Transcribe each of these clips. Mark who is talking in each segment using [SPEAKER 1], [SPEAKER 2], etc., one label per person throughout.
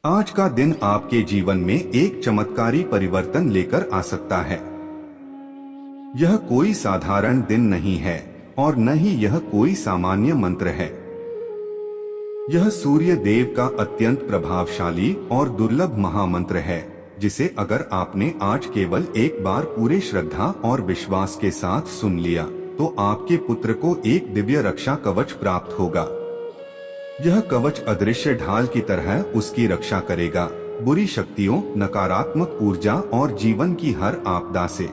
[SPEAKER 1] आज का दिन आपके जीवन में एक चमत्कारी परिवर्तन लेकर आ सकता है। यह कोई साधारण दिन नहीं है और न ही यह कोई सामान्य मंत्र है। यह सूर्य देव का अत्यंत प्रभावशाली और दुर्लभ महामंत्र है, जिसे अगर आपने आज केवल एक बार पूरे श्रद्धा और विश्वास के साथ सुन लिया, तो आपके पुत्र को एक दिव्य रक्षा कवच प्राप्त होगा। यह कवच अदृश्य ढाल की तरह उसकी रक्षा करेगा, बुरी शक्तियों, नकारात्मक ऊर्जा और जीवन की हर आपदा से।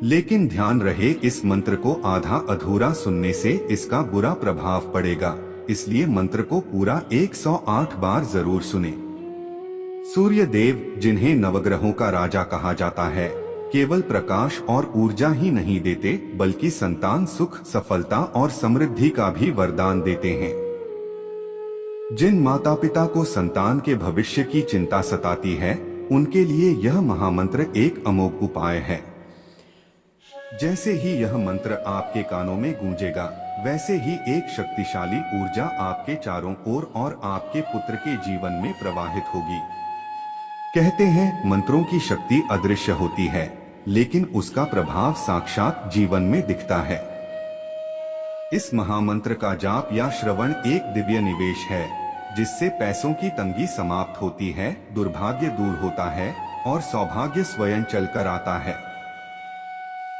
[SPEAKER 1] लेकिन ध्यान रहे, इस मंत्र को आधा अधूरा सुनने से इसका बुरा प्रभाव पड़ेगा, इसलिए मंत्र को पूरा 108 बार जरूर सुने। सूर्य देव, जिन्हें नवग्रहों का राजा कहा जाता है, केवल प्रकाश और ऊर्जा ही नहीं देते, बल्कि संतान, सुख, सफलता और समृद्धि का भी वरदान देते हैं। जिन माता पिता को संतान के भविष्य की चिंता सताती है, उनके लिए यह महामंत्र एक अमोघ उपाय है। जैसे ही यह मंत्र आपके कानों में गूंजेगा, वैसे ही एक शक्तिशाली ऊर्जा आपके चारों ओर और आपके पुत्र के जीवन में प्रवाहित होगी। कहते हैं, मंत्रों की शक्ति अदृश्य होती है, लेकिन उसका प्रभाव साक्षात जीवन में दिखता है। इस महामंत्र का जाप या श्रवण एक दिव्य निवेश है, जिससे पैसों की तंगी समाप्त होती है, दुर्भाग्य दूर होता है और सौभाग्य स्वयं चलकर आता है।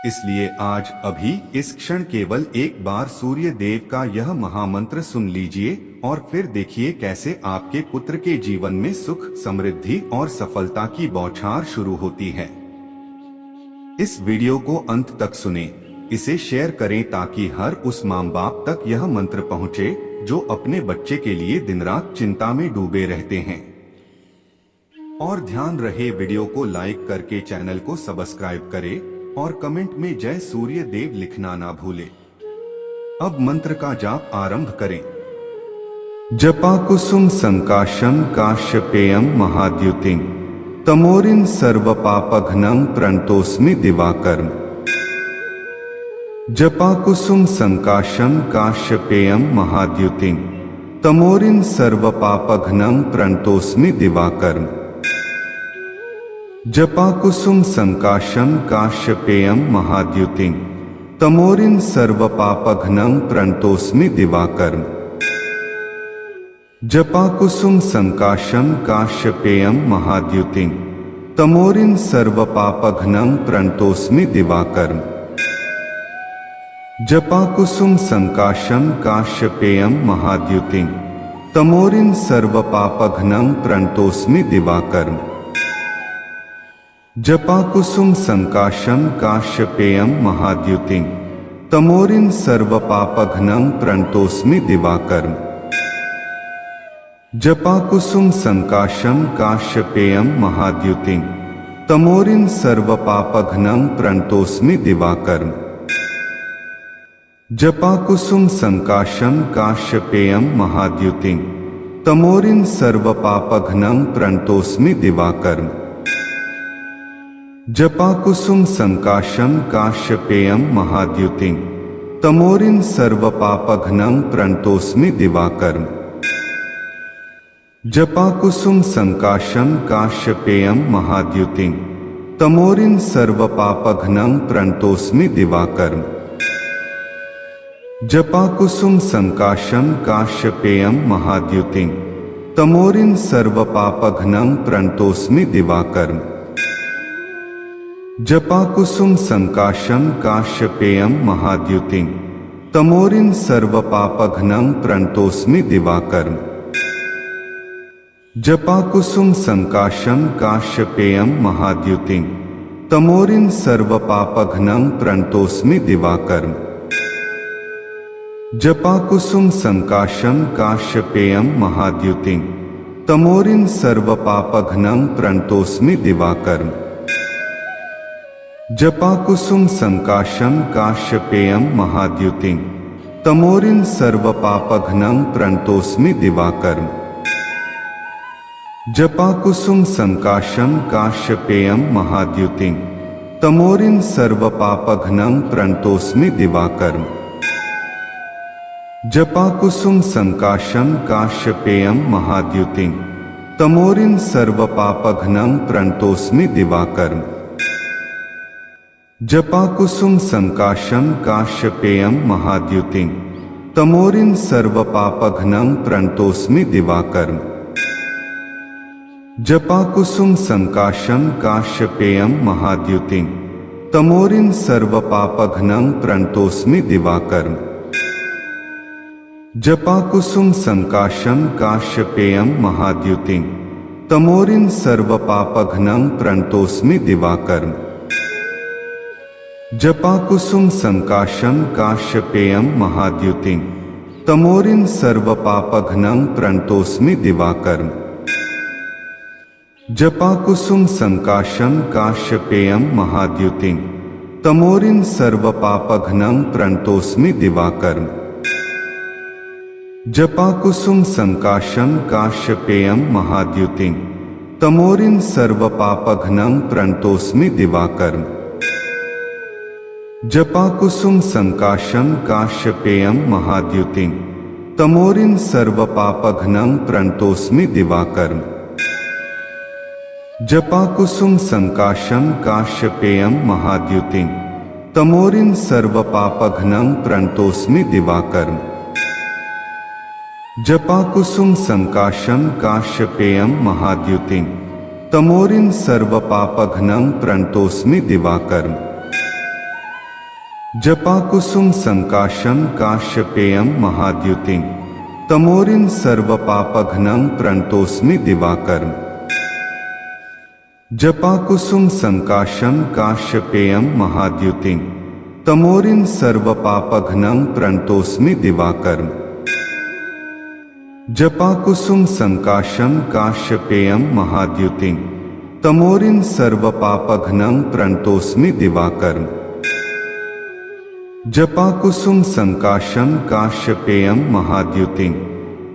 [SPEAKER 1] इसलिए आज, अभी, इस क्षण केवल एक बार सूर्य देव का यह महामंत्र सुन लीजिए और फिर देखिए कैसे आपके पुत्र के जीवन में सुख, समृद्धि और सफलता की बौछार शुरू होती है। इस वीडियो को अंत तक सुने, इसे शेयर करें ताकि हर उस माँ बाप तक यह मंत्र पहुँचे जो अपने बच्चे के लिए दिन रात चिंता में डूबे रहते हैं। और ध्यान रहे, वीडियो को लाइक करके चैनल को सब्सक्राइब करें और कमेंट में जय सूर्य देव लिखना ना भूले। अब मंत्र का जाप आरंभ करें। जपा कुसुम संकाशम काश्यपेयम महाद्युतिम तमोरिन सर्व पापघ्नं प्रणतोस्मि दिवाकरम्। जपा कुसुम संकाशम काश्यपेयम महाद्युतिम तमोरिन सर्व पापघ्नं प्रणतोस्मि दिवाकरम्। जपा कुसुम संकाशम काश्यपेयम महाद्युतिम तमोरिन सर्व पापघ्नं प्रणतोस्मि दिवाकरम्। जपा कुसुम संकाशम काश्यपेयम महाद्युतिम तमोरिन सर्व पापघ्नं प्रणतोस्मि दिवाकरम्। जपा कुसुम संकाशम काश्यपेयम महाद्युतिम तमोरिन सर्व पापघ्नं प्रणतोस्मि दिवाकरम्। जपा कुसुम संकाशम काश्यपेयम महाद्युतिम तमोरिन सर्व पापघ्नं प्रणतोस्मि दिवाकरम्। जपा कुसुम संकाशम काश्यपेयम महाद्युतिम तमोरिन सर्व पापघ्नं प्रणतोस्मि दिवाकरम्। जपा कुसुम संकाशम काश्यपेयम महाद्युतिम तमोरिन सर्व पापघ्नं प्रणतोस्मि दिवाकरम्। जपा कुसुम संकाशम काश्यपेयम महाद्युतिम तमोरिन सर्व पापघ्नं प्रणतोस्मि दिवाकरम्। जपा कुसुम संकाशम काश्यपेयम महाद्युतिम तमोरिन सर्व पापघ्नं प्रणतोस्मि दिवाकरम्। जपा कुसुम संकाशम काश्यपेयम महाद्युतिम तमोरिन सर्व पापघ्नं प्रणतोस्मि दिवाकरम्। जपा कुसुम संकाशम काश्यपेयम महाद्युतिम तमोरिन सर्व पापघ्नं प्रणतोस्मि दिवाकरम्। जपा कुसुम संकाशम काश्यपेयम महाद्युतिम तमोरिन सर्व पापघ्नं प्रणतोस्मि दिवाकरम्। जपा कुसुम संकाशम काश्यपेयम महाद्युतिम तमोरिन सर्व पापघ्नं प्रणतोस्मि दिवाकरम्। जपा कुसुम संकाशम काश्यपेयम महाद्युतिम तमोरिन सर्व पापघ्नं प्रणतोस्मि दिवाकरम्। जपा कुसुम संकाशम काश्यपेयम महाद्युतिम तमोरिन सर्व पापघ्नं प्रणतोस्मि दिवाकरम्। जपा कुसुम संकाशम काश्यपेयम महाद्युतिम तमोरिन् सर्वपापघ्नं प्रणतोऽस्मि दिवाकरम्। जपाकुसुम संकाशं काश्यपेयं महाद्युतिं तमोरिन् सर्वपापघ्नं प्रणतोऽस्मि दिवाकरम्। जपाकुसुम संकाशं काश्यपेयं महाद्युतिं तमोरिन् सर्वपापघ्नं प्रणतोऽस्मि दिवाकरम्। जपाकुसुम संकाशं काश्यपेयं महाद्युतिं तमोरिन् सर्वपापघ्नं प्रणतोऽस्मि दिवाकरम्। जपाकुसुम संकाशं काश्यपेयं महाद्युतिं तमोरिन् सर्वपापघ्नं प्रणतोऽस्मि दिवाकरम्। जपाकुसुम संकाशं काश्यपेयं महाद्युतिं तमोरिन् सर्वपापघ्नं प्रणतोऽस्मि दिवाकरम्। जपाकुसुम संकाशं काश्यपेयं महाद्युतिं तमोरिन् सर्वपापघ्नं प्रणतोऽस्मि दिवाकरम्। जपाकुसुम संकाशं काश्यपेयं महाद्युतिं तमोरिन् सर्वपापघ्नं प्रणतोऽस्मि दिवाकरम्। जपाकुसुम संकाशं काश्यपेयं महाद्युतिं तमोरिन् सर्वपापघ्नं प्रणतोऽस्मि दिवाकरम्। जपाकुसुम संकाशं काश्यपेयं महाद्युतिं तमोरिन् सर्वपापघ्नं प्रणतोऽस्मि दिवाकरम्। जपाकुसुम संकाशं काश्यपेयं महाद्युतिं तमोरिन् सर्वपापघ्नं प्रणतोऽस्मि दिवाकरम्। जपाकुसुम संकाशं काश्यपेयं महाद्युतिं तमोरिन् सर्वपापघ्नं प्रणतोऽस्मि दिवाकरम्। जपाकुसुम संकाशं काश्यपेयं महाद्युतिं तमोरिन् सर्वपापघ्नं प्रणतोऽस्मि दिवाकरम्। जपाकुसुम संकाशं काश्यपेयं महाद्युतिं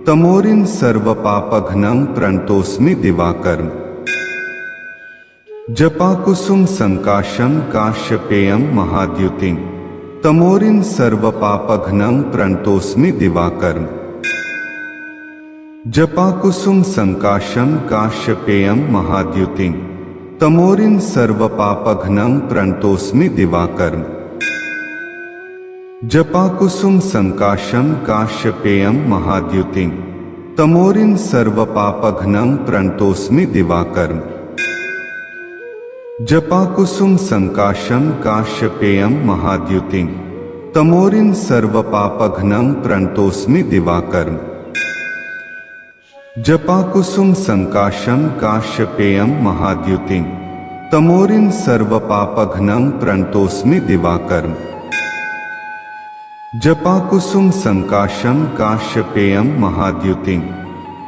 [SPEAKER 1] तमोरिन् सर्वपापघ्नं प्रणतोऽस्मि दिवाकरम्। जपाकुसुम संकाशं काश्यपेयं महाद्युतिं तमोरिन् सर्वपापघ्नं प्रणतोऽस्मि दिवाकरम्। जपाकुसुम संकाशं काश्यपेयं महाद्युतिं तमोरिन् सर्वपापघ्नं प्रणतोऽस्मि दिवाकरम्। जपाकुसुम संकाशं काश्यपेयं महाद्युतिं तमोरिन् सर्वपापघ्नं प्रणतोऽस्मि दिवाकरम्। जपाकुसुम संकाशं काश्यपेयं महाद्युतिं तमोरिन् सर्वपापघ्नं प्रणतोऽस्मि दिवाकरम्। जपाकुसुम संकाशं काश्यपेयं महाद्युतिं तमोरिन् सर्वपापघ्नं प्रणतोऽस्मि दिवाकरम्। जपाकुसुम संकाशं काश्यपेयं महाद्युतिं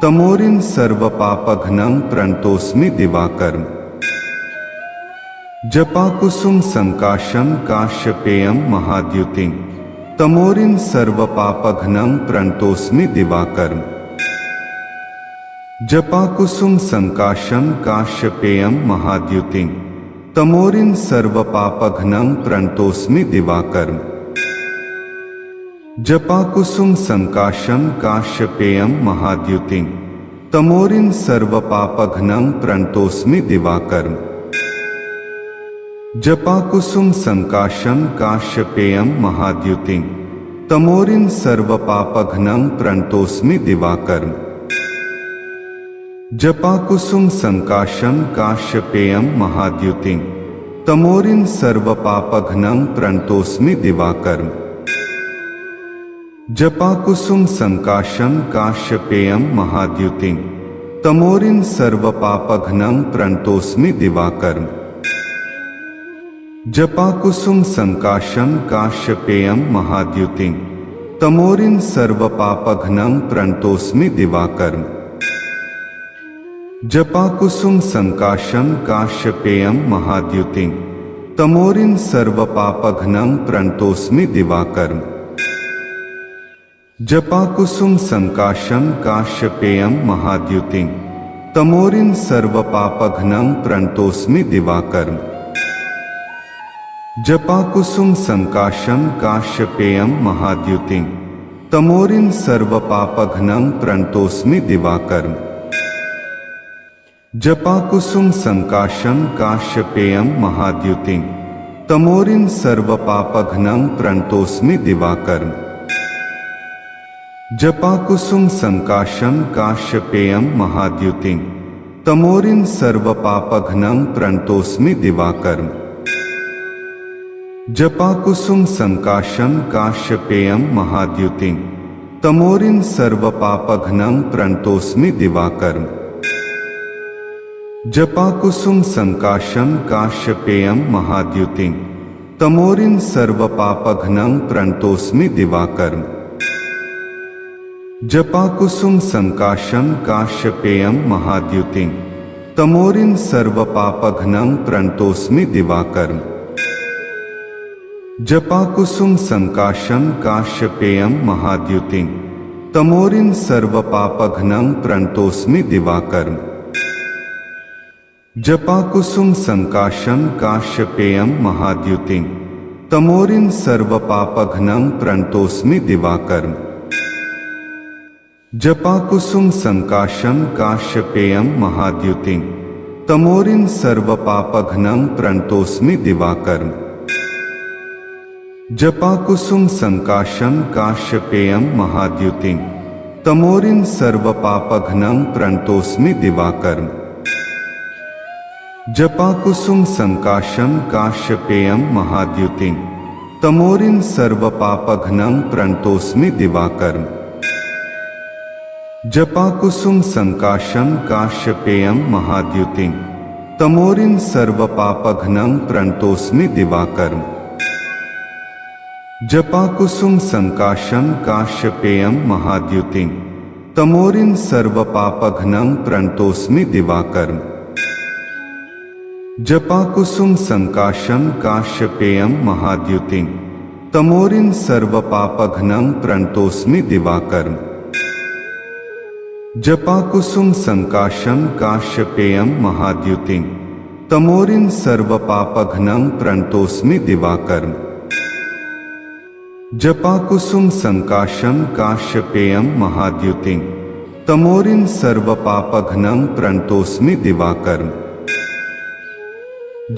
[SPEAKER 1] तमोरिन् सर्वपापघ्नं प्रणतोऽस्मि दिवाकरम्। जपाकुसुम संकाशं काश्यपेयं महाद्युतिं तमोरिन् सर्वपापघ्नं प्रणतोऽस्मि दिवाकरम्। जपाकुसुम संकाशं काश्यपेयं महाद्युतिं तमोरिन् सर्वपापघ्नं प्रणतोऽस्मि दिवाकरम्। जपाकुसुम संकाशं काश्यपेयं महाद्युतिं तमोरिन् सर्वपापघ्नं प्रणतोऽस्मि दिवाकरम्। जपाकुसुम संकाशं काश्यपेयं महाद्युतिं तमोरिन् सर्वपापघ्नं प्रणतोऽस्मि दिवाकरम्। जपाकुसुम संकाशं काश्यपेयं महाद्युतिं तमोरिन् सर्वपापघ्नं प्रणतोऽस्मि दिवाकरम्। जपाकुसुम संकाशं काश्यपेयं महाद्युतिं तमोरिन् सर्वपापघ्नं प्रणतोऽस्मि दिवाकरम्। जपाकुसुम संकाशं काश्यपेयं महाद्युतिं तमोरिन् सर्वपापघ्नं प्रणतोऽस्मि दिवाकरम्। जपाकुसुम संकाशं काश्यपेयं महाद्युतिं तमोरिन् सर्वपापघ्नं प्रणतोऽस्मि दिवाकरम्। जपाकुसुम संकाशं काश्यपेयं महाद्युतिं तमोरिन् सर्वपापघ्नं प्रणतोऽस्मि दिवाकरम्। जपाकुसुम संकाशं काश्यपेयं महाद्युतिं तमोरिन् सर्वपापघ्नं प्रणतोऽस्मि दिवाकरम्। जपाकुसुम संकाशं काश्यपेयं महाद्युतिं तमोरिं सर्वपापघ्नं प्रणतोस्मि दिवाकरं। जपाकुसुम संकाशं काश्यपेयं महाद्युतिं तमोरिं सर्वपापघ्नं प्रणतोस्मि दिवाकरं। जपाकुसुम संकाशं काश्यपेयं महाद्युतिं तमोरिं सर्वपापघ्नं प्रणतोस्मि दिवाकरं। जपाकुसुम संकाशं काश्यपेयं महाद्युतिं तमोरिं सर्वपापघ्नं प्रणतोस्मि दिवाकरं। जपाकुसुम संकाशं काश्यपेयं महाद्युतिं तमोरिं सर्वपापघ्नं प्रणतोस्मि दिवाकरं। जपाकुसुम संकाशं काश्यपेयं महाद्युतिं तमोरिं सर्वपापघ्नं प्रणतोस्मि दिवाकरं। जपाकुसुम संकाशं काश्यपेयं महाद्युतिं तमोरिं सर्वपापघ्नं प्रणतोस्मि दिवाकरं। जपाकुसुम संकाशं काश्यपेयं महाद्युतिं तमोरिं सर्वपापघ्नं प्रणतोस्मि दिवाकरं। जपाकुसुम संकाशं काश्यपेयं महाद्युतिं तमोरिं सर्वपापघ्नं प्रणतोस्मि दिवाकरं। जपाकुसुम संकाशं काश्यपेयं महाद्युतिं तमोरिं सर्वपापघ्नं प्रणतोस्मि दिवाकरं। जपाकुसुम संकाशं काश्यपेयं महाद्युतिं तमोरिं सर्वपापघ्नं प्रणतोस्मि दिवाकरं। जपाकुसुम संकाशं काश्यपेयं महाद्युतिं तमोरिं सर्वपापघ्नं प्रणतोस्मि दिवाकरं। जपाकुसुम संकाशं काश्यपेयं महाद्युतिं तमोरिं सर्वपापघ्नं प्रणतोस्मि दिवाकरं। जपाकुसुम संकाशं काश्यपेयं महाद्युतिं तमोरिं सर्वपापघ्नं प्रणतोस्मि दिवाकरं। जपाकुसुम संकाशं काश्यपेयं महाद्युतिं तमोरिं सर्वपापघ्नं प्रणतोस्मि दिवाकरं।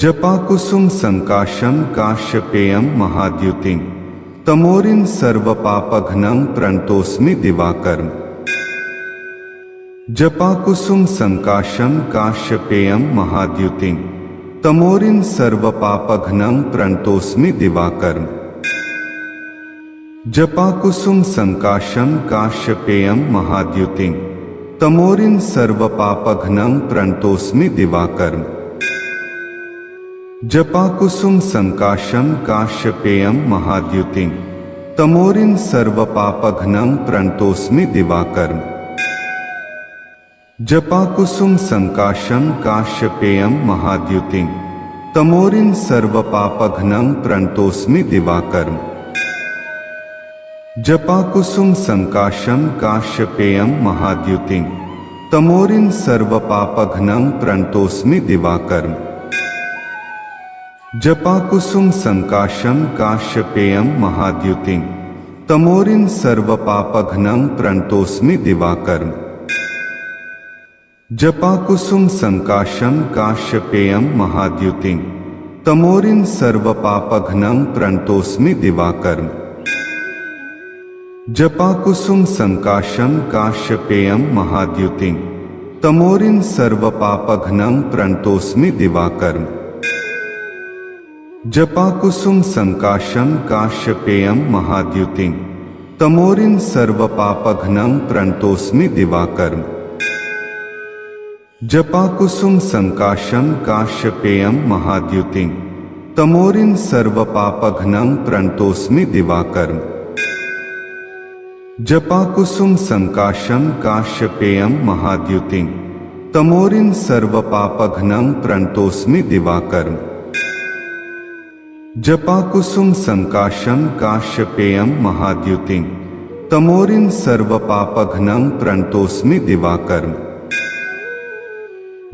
[SPEAKER 1] जपाकुसुम संकाशं काश्यपेयं महाद्युतिं तमोरिं सर्वपापघ्नं प्रणतोस्मि दिवाकरं। जपाकुसुम संकाशं काश्यपेयं महाद्युतिं तमोरिं सर्वपापघ्नं प्रणतोस्मि दिवाकरं। जपाकुसुम संकाशं काश्यपेयं महाद्युतिं तमोरिं सर्वपापघ्नं प्रणतोस्मि दिवाकरं। जपाकुसुम संकाशं काश्यपेयं महाद्युतिं तमोरिं सर्वपापघ्नं प्रणतोस्मि दिवाकरं। जपाकुसुम संकाशं काश्यपेयं महाद्युतिं तमोरिं सर्वपापघ्नं प्रणतोस्मि दिवाकरं। जपाकुसुम संकाशं काश्यपेयं महाद्युतिं तमोरिं सर्वपापघ्नं प्रणतोस्मि दिवाकरं। जपाकुसुम संकाशं काश्यपेयं महाद्युतिं तमोरिं सर्वपापघ्नं प्रणतोस्मि दिवाकरं। जपाकुसुम संकाशं काश्यपेयं महाद्युतिं तमोरिं सर्वपापघ्नं प्रणतोस्मि दिवाकरं। जपाकुसुम संकाशं काश्यपेयं महाद्युतिं तमोरिं सर्वपापघ्नं प्रणतोस्मि दिवाकरं। जपाकुसुम संकाशं काश्यपेयं महाद्युतिं तमोरिं सर्वपापघ्नं प्रणतोस्मि दिवाकरं। जपाकुसुम संकाशं काश्यपेयं महाद्युतिं तमोरिं सर्वपापघ्नं प्रणतोस्मि दिवाकरं। जपाकुसुम संकाशं काश्यपेयं महाद्युतिं तमोरिं सर्वपापघ्नं प्रणतोस्मि दिवाकरं। जपाकुसुम संकाशं काश्यपेयं महाद्युतिं तमोरिं सर्वपापघ्नं प्रणतोस्मि दिवाकरं।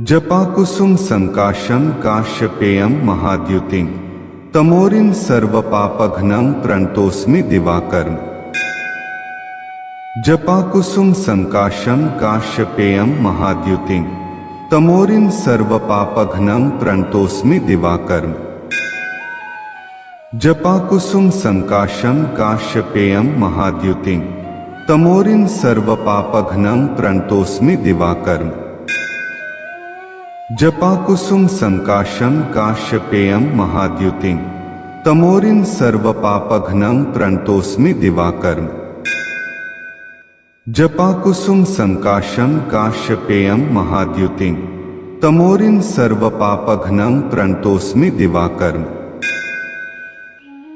[SPEAKER 1] जपाकुसुम संकाशं काश्यपेयं महाद्युतिं तमोरिं सर्वपापघ्नं प्रणतोस्मि दिवाकरं। जपाकुसुम संकाशं काश्यपेयं महाद्युतिं तमोरिन् सर्वपापघ्नं प्रणतोऽस्मि दिवाकरम्। जपाकुसुम संकाशं काश्यपेयं महाद्युतिं तमोरिन् सर्वपापघ्नं प्रणतोऽस्मि दिवाकरम्। जपाकुसुम संकाशं काश्यपेयं महाद्युतिं तमोरिन् सर्वपापघ्नं प्रणतोऽस्मि दिवाकरम्। जपाकुसुम संकाशं काश्यपेयं महाद्युतिं तमोरिन् सर्वपापघ्नं प्रणतोऽस्मि दिवाकरम्।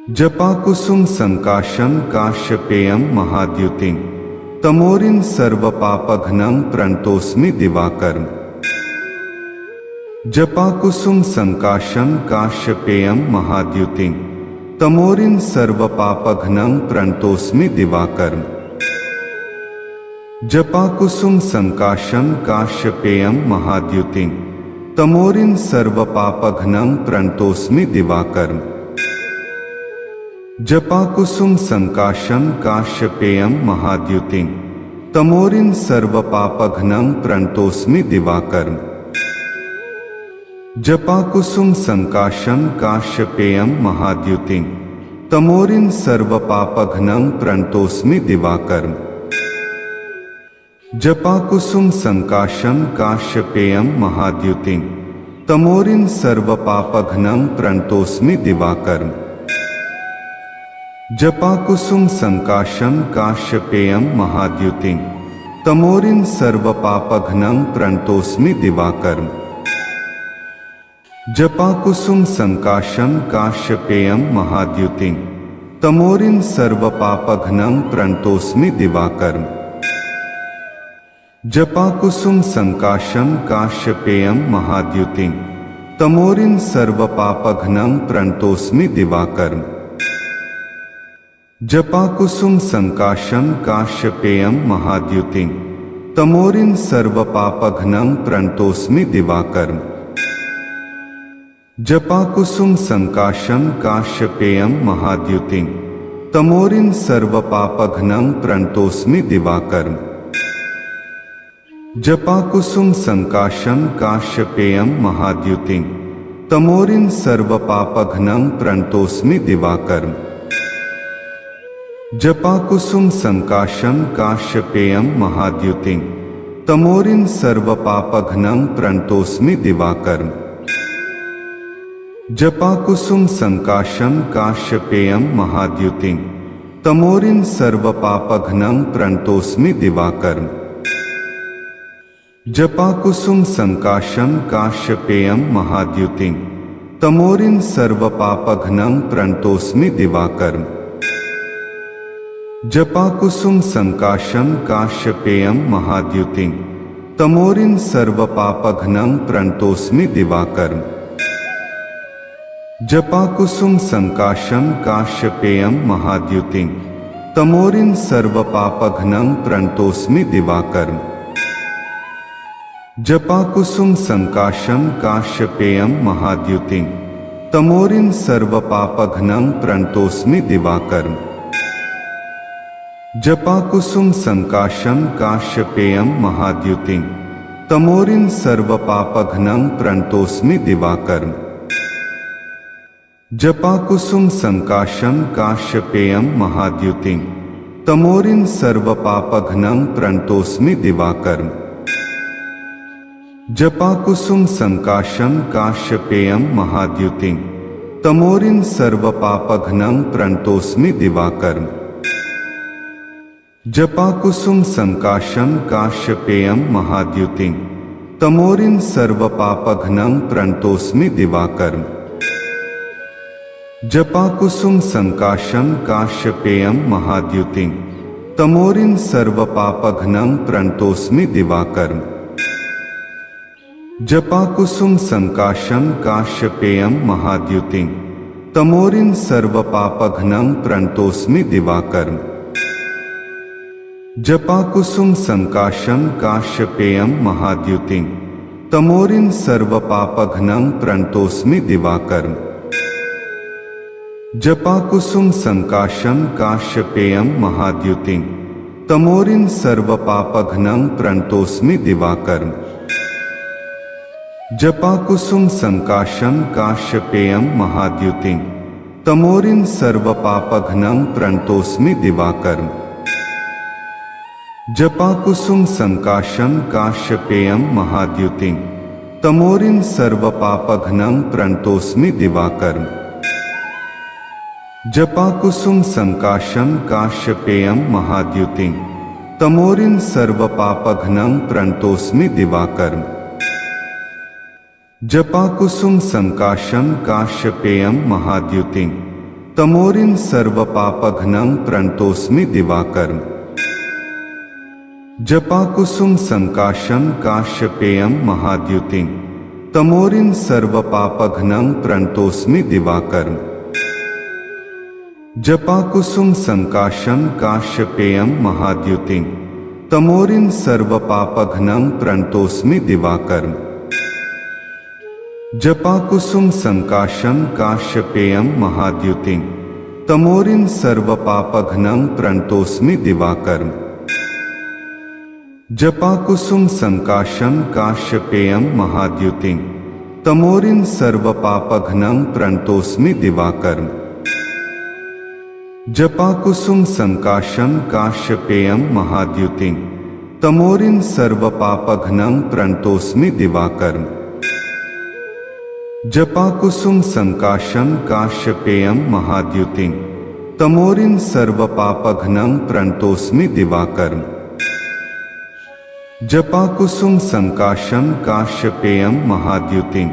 [SPEAKER 1] जपाकुसुम संकाशं काश्यपेयं महाद्युतिं तमोरिन् सर्वपापघ्नं प्रणतोऽस्मि दिवाकरम्। जपाकुसुम संकाशं काश्यपेयं महाद्युतिं तमोरिन् सर्वपापघ्नं प्रणतोऽस्मि दिवाकरम्। जपाकुसुम संकाशं काश्यपेयं महाद्युतिं तमोरिन् सर्वपापघ्नं प्रणतोऽस्मि दिवाकरम्। जपाकुसुम संकाशं काश्यपेयं महाद्युतिं तमोरिन् सर्वपापघ्नं प्रणतोऽस्मि दिवाकरम्। जपाकुसुम संकाशं काश्यपेयं महाद्युतिं तमोरिन् सर्वपापघ्नं प्रणतोऽस्मि दिवाकरम्। जपाकुसुम संकाशं काश्यपेयं महाद्युतिं तमोरिन् सर्वपापघ्नं प्रणतोऽस्मि दिवाकरम्। जपाकुसुम संकाशं काश्यपेयं महाद्युतिं तमोरिन् सर्वपापघ्नं प्रणतोऽस्मि दिवाकरम्। जपाकुसुम संकाशं काश्यपेयं महाद्युतिं तमोरिन् सर्वपापघ्नं प्रणतोऽस्मि दिवाकरम्। जपाकुसुम संकाशं काश्यपेयं महाद्युतिं तमोरिन् सर्वपापघ्नं प्रणतोऽस्मि दिवाकरम्। जपाकुसुम संकाशं काश्यपेयं महाद्युतिं तमोरिन् सर्वपापघ्नं प्रणतोऽस्मि दिवाकरम्। जपाकुसुम संकाशं काश्यपेयं महाद्युतिं तमोरिन् सर्वपापघ्नं प्रणतोऽस्मि दिवाकरम्। जपाकुसुम संकाशं काश्यपेयं महाद्युतिं तमोरिन् सर्वपापघ्नं प्रणतोऽस्मि दिवाकरम्। जपाकुसुम संकाशं काश्यपेयं महाद्युतिं तमोरिन् सर्वपापघ्नं प्रणतोऽस्मि दिवाकरम्। जपाकुसुम संकाशं काश्यपेयं महाद्युतिं तमोरिन् सर्वपापघ्नं प्रणतोऽस्मि दिवाकरम्। जपाकुसुम संकाशं काश्यपेयं महाद्युतिं तमोरिन् सर्वपापघ्नं प्रणतोऽस्मि दिवाकरम्। जपाकुसुम संकाशं काश्यपेयं महाद्युतिं तमोरिन् सर्वपापघ्नं प्रणतोऽस्मि दिवाकरम्। जपाकुसुम संकाशं काश्यपेयं महाद्युतिं तमोरिन् सर्वपापघ्नं प्रणतोऽस्मि दिवाकरम्। जपाकुसुम संकाशं काश्यपेयं महाद्युतिं तमोरिन् सर्वपापघ्नं प्रणतोऽस्मि दिवाकरम्। जपाकुसुम संकाशं काश्यपेयं महाद्युतिं तमोरिन् सर्वपापघ्नं प्रणतोऽस्मि दिवाकरम्। जपाकुसुम संकाशं काश्यपेयं महाद्युतिं तमोरिन् सर्वपापघ्नं प्रणतोऽस्मि दिवाकरम्। जपाकुसुम संकाशं काश्यपेयं महाद्युतिं तमोरिन् सर्वपापघ्नं प्रणतोऽस्मि दिवाकरम्। जपाकुसुम संकाशं काश्यपेयं महाद्युतिं तमोरिन् सर्वपापघ्नं प्रणतोऽस्मि दिवाकरम्। जपाकुसुम संकाशं काश्यपेयं महाद्युतिं तमोरिन् सर्वपापघ्नं प्रणतोऽस्मि दिवाकरम्। जपाकुसुम संकाशं काश्यपेयं महाद्युतिं तमोरिन् सर्वपापघ्नं प्रणतोऽस्मि दिवाकरम्। जपाकुसुम संकाशं काश्यपेयं महाद्युतिं तमोरिन् सर्वपापघ्नं प्रणतोऽस्मि दिवाकरम्। जपाकुसुम संकाशं काश्यपेयं महाद्युतिं तमोरिन् सर्वपापघ्नं प्रणतोऽस्मि दिवाकरम्। जपाकुसुम संकाशम काश्यपेयम महाद्युतिम तमोरिन सर्वपापघ्नं प्रणतोस्मि दिवाकरम्। जपाकुसुम संकाशम काश्यपेयम महाद्युतिम तमोरिन सर्वपापघ्नं प्रणतोस्मि दिवाकरम्। जपाकुसुम संकाशम काश्यपेयम महाद्युतिम तमोरिन सर्वपापघ्नं प्रणतोस्मि दिवाकरम्। जपाकुसुम संकाशम काश्यपेयम महाद्युतिम तमोरिन सर्वपापघ्नं प्रणतोस्मि दिवाकरम्। जपाकुसुम संकाशम काश्यपेयम महाद्युतिम तमोरिन सर्वपापघ्नं प्रणतोस्मि दिवाकरम्। जपाकुसुम संकाशम काश्यपेयम महाद्युतिम तमोरिन सर्वपापघ्नं प्रणतोस्मि दिवाकरम्। जपाकुसुम संकाशम काश्यपेयम महाद्युतिम तमोरिन सर्वपापघ्नं प्रणतोस्मि दिवाकरम्। जपाकुसुम संकाशम काश्यपेयम महाद्युतिम तमोरिन सर्वपापघ्नं प्रणतोस्मि दिवाकरम्। जपाकुसुम संकाशम काश्यपेयम महाद्युतिम तमोरिन सर्वपापघ्नं प्रणतोस्मि दिवाकरम्। जपाकुसुम संकाशम काश्यपेयम महाद्युतिम तमोरिन सर्वपापघ्नं प्रणतोस्मि दिवाकरम्। जपाकुसुम संकाशम काश्यपेयम महाद्युतिम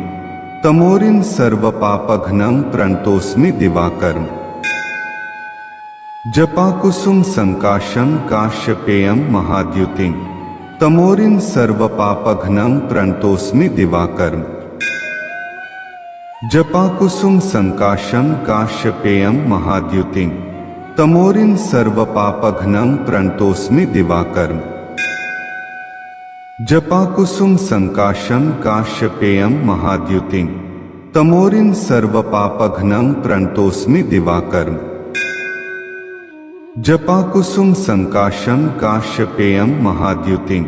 [SPEAKER 1] तमोरिन सर्वपापघ्नं प्रणतोस्मि दिवाकरम्। जपाकुसुम संकाशम काश्यपेयम महाद्युतिम तमोरिन सर्वपापघ्नं प्रणतोस्मि दिवाकरम्। जपाकुसुम संकाशम काश्यपेयम महाद्युतिम तमोरिन सर्वपापघ्नं प्रणतोस्मि दिवाकरम्। जपाकुसुम संकाशम काश्यपेयम महाद्युतिम तमोरिन सर्वपापघ्नं प्रणतोस्मि दिवाकरम्। जपाकुसुम संकाशम काश्यपेयम महाद्युतिम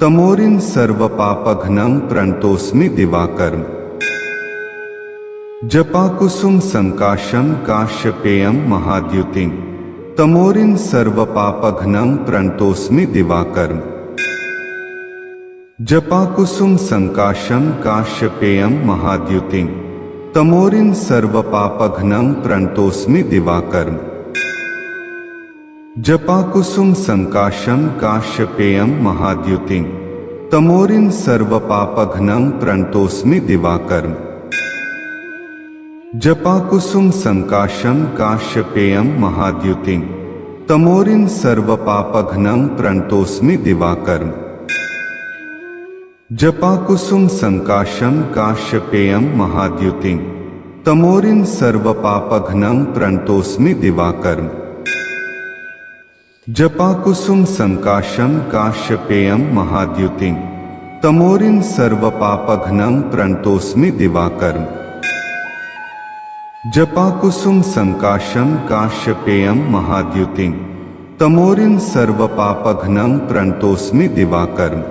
[SPEAKER 1] तमोरिन सर्वपापघ्नं प्रणतोस्मि दिवाकरम्। जपाकुसुम संकाशम काश्यपेयम महाद्युतिम तमोरिन सर्वपापघ्नं प्रणतोस्मि दिवाकरम्। जपाकुसुम संकाशम काश्यपेयम महाद्युतिम तमोरिन सर्वपापघ्नं प्रणतोस्मि दिवाकरम्। जपाकुसुम संकाशम काश्यपेयम महाद्युतिम तमोरिन सर्वपापघ्नं प्रणतोस्मि दिवाकरम्। जपाकुसुम संकाशम काश्यपेयम महाद्युतिम तमोरिन सर्वपापघ्नं प्रणतोस्मि दिवाकरम्। जपाकुसुम संकाशम काश्यपेयम महाद्युतिम तमोरिन सर्वपापघ्नं प्रणतोस्मि दिवाकरम्। जपाकुसुम संकाशम काश्यपेयम महाद्युतिम तमोरिन सर्वपापघ्नं प्रणतोस्मि दिवाकरम्। जपाकुसुम संकाशम काश्यपेयम महाद्युतिम तमोरिन सर्वपापघ्नं प्रणतोस्मि दिवाकरम्।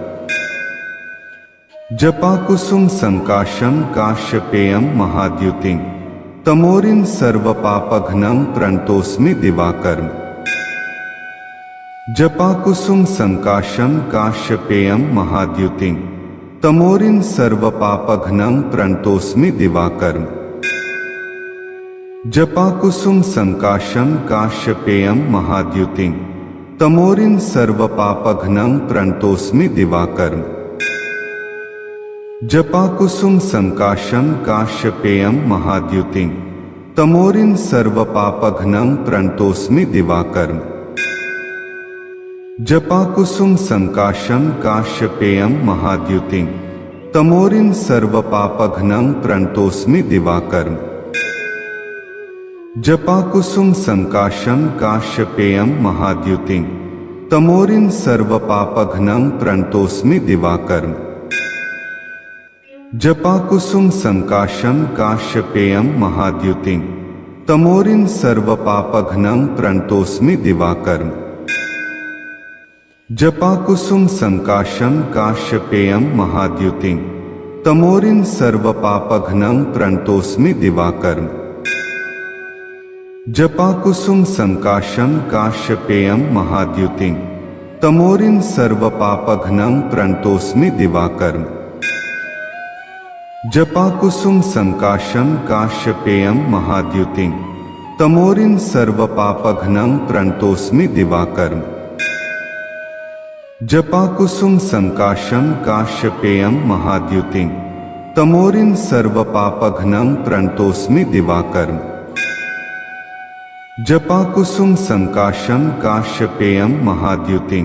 [SPEAKER 1] जपाकुसुम संकाशम काश्यपेयम महाद्युतिम तमोरिन सर्वपापघ्नं प्रणतोस्मि दिवाकरम्। जपाकुसुम संकाशम काश्यपेयम महाद्युतिम तमोरिन सर्वपापघ्नं प्रणतोस्मि दिवाकरम्। जपाकुसुम संकाशम काश्यपेयम महाद्युतिम तमोरिन सर्वपापघ्नं प्रणतोस्मि दिवाकरम्। जपाकुसुम संकाशम काश्यपेयम महाद्युतिम तमोरिन सर्वपापघ्नं प्रणतोस्मि दिवाकरम्। जपाकुसुम संकाशम काश्यपेयम महाद्युतिम तमोरिन सर्वपापघ्नं प्रणतोस्मि दिवाकरम्। जपाकुसुम संकाशम काश्यपेयम महाद्युतिम तमोरिन सर्वपापघ्नं प्रणतोस्मि दिवाकरम्। जपाकुसुम संकाशम काश्यपेयम महाद्युतिम तमोरिन सर्वपापघ्नं प्रणतोस्मि दिवाकरम्। जपाकुसुम संकाशम काश्यपेयम महाद्युतिम तमोरिन् सर्वपापघ्नं प्रणतोऽस्मि दिवाकरम्। जपाकुसुम संकाशं काश्यपेयं महाद्युतिं तमोरिन् सर्वपापघ्नं प्रणतोऽस्मि दिवाकरम्। जपाकुसुम संकाशं काश्यपेयं महाद्युतिं तमोरिन् सर्वपापघ्नं प्रणतोऽस्मि दिवाकरम्। जपाकुसुम संकाशं काश्यपेयं महाद्युतिं तमोरिन् सर्वपापघ्नं प्रणतोऽस्मि दिवाकरम्। जपाकुसुम संकाशं काश्यपेयं महाद्युतिं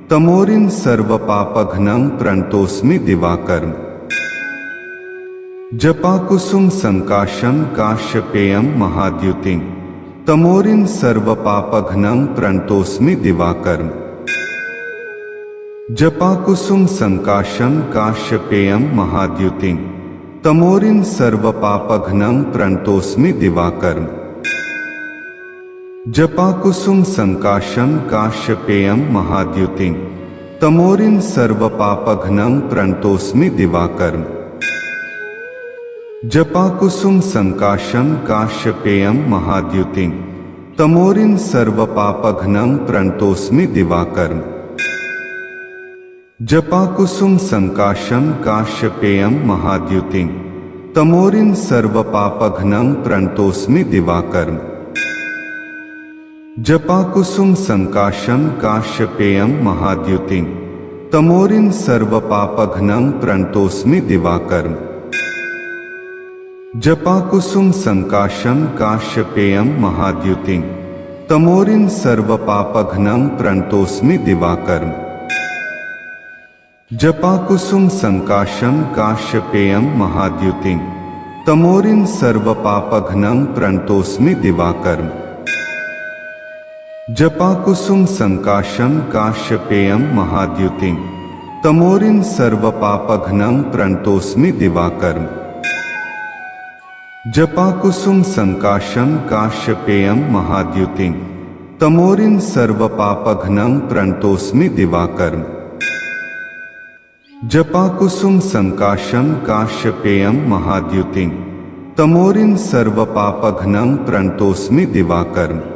[SPEAKER 1] तमोरिन् सर्वपापघ्नं प्रणतोऽस्मि दिवाकरम्। जपाकुसुम संकाशं काश्यपेयं महाद्युतिं तमोरिन् सर्वपापघ्नं प्रणतोऽस्मि दिवाकरम्। जपाकुसुम संकाशं काश्यपेयं महाद्युतिं तमोरिन् सर्वपापघ्नं प्रणतोऽस्मि दिवाकरम्। जपाकुसुम संकाशं काश्यपेयं महाद्युतिं तमोरिन् सर्वपापघ्नं प्रणतोऽस्मि दिवाकरम्। जपाकुसुम संकाशं काश्यपेयं महाद्युतिं तमोरिन् सर्वपापघ्नं प्रणतोऽस्मि दिवाकरम्। जपाकुसुम संकाशं काश्यपेयं महाद्युतिं तमोरिन् सर्वपापघ्नं प्रणतोऽस्मि दिवाकरम्। जपाकुसुम संकाशं काश्यपेयं महाद्युतिं तमोरिन् सर्वपापघ्नं प्रणतोऽस्मि दिवाकरम्। जपाकुसुम संकाशं काश्यपेयं महाद्युतिं तमोरिन् सर्वपापघ्नं प्रणतोऽस्मि दिवाकरम्। जपाकुसुम संकाशं काश्यपेयं महाद्युतिं तमोरिन् सर्वपापघ्नं प्रणतोऽस्मि दिवाकरम्। जपाकुसुम संकाशं काश्यपेयं महाद्युतिं तमोरिन् सर्वपापघ्नं प्रणतोऽस्मि दिवाकरम्। जपाकुसुम संकाशं काश्यपेयं महाद्युतिं तमोरिन् सर्वपापघ्नं प्रणतोऽस्मि दिवाकरम्। जपाकुसुम संकाशं काश्यपेयं महाद्युतिं तमोरिन् सर्वपापघ्नं प्रणतोऽस्मि दिवाकरम्।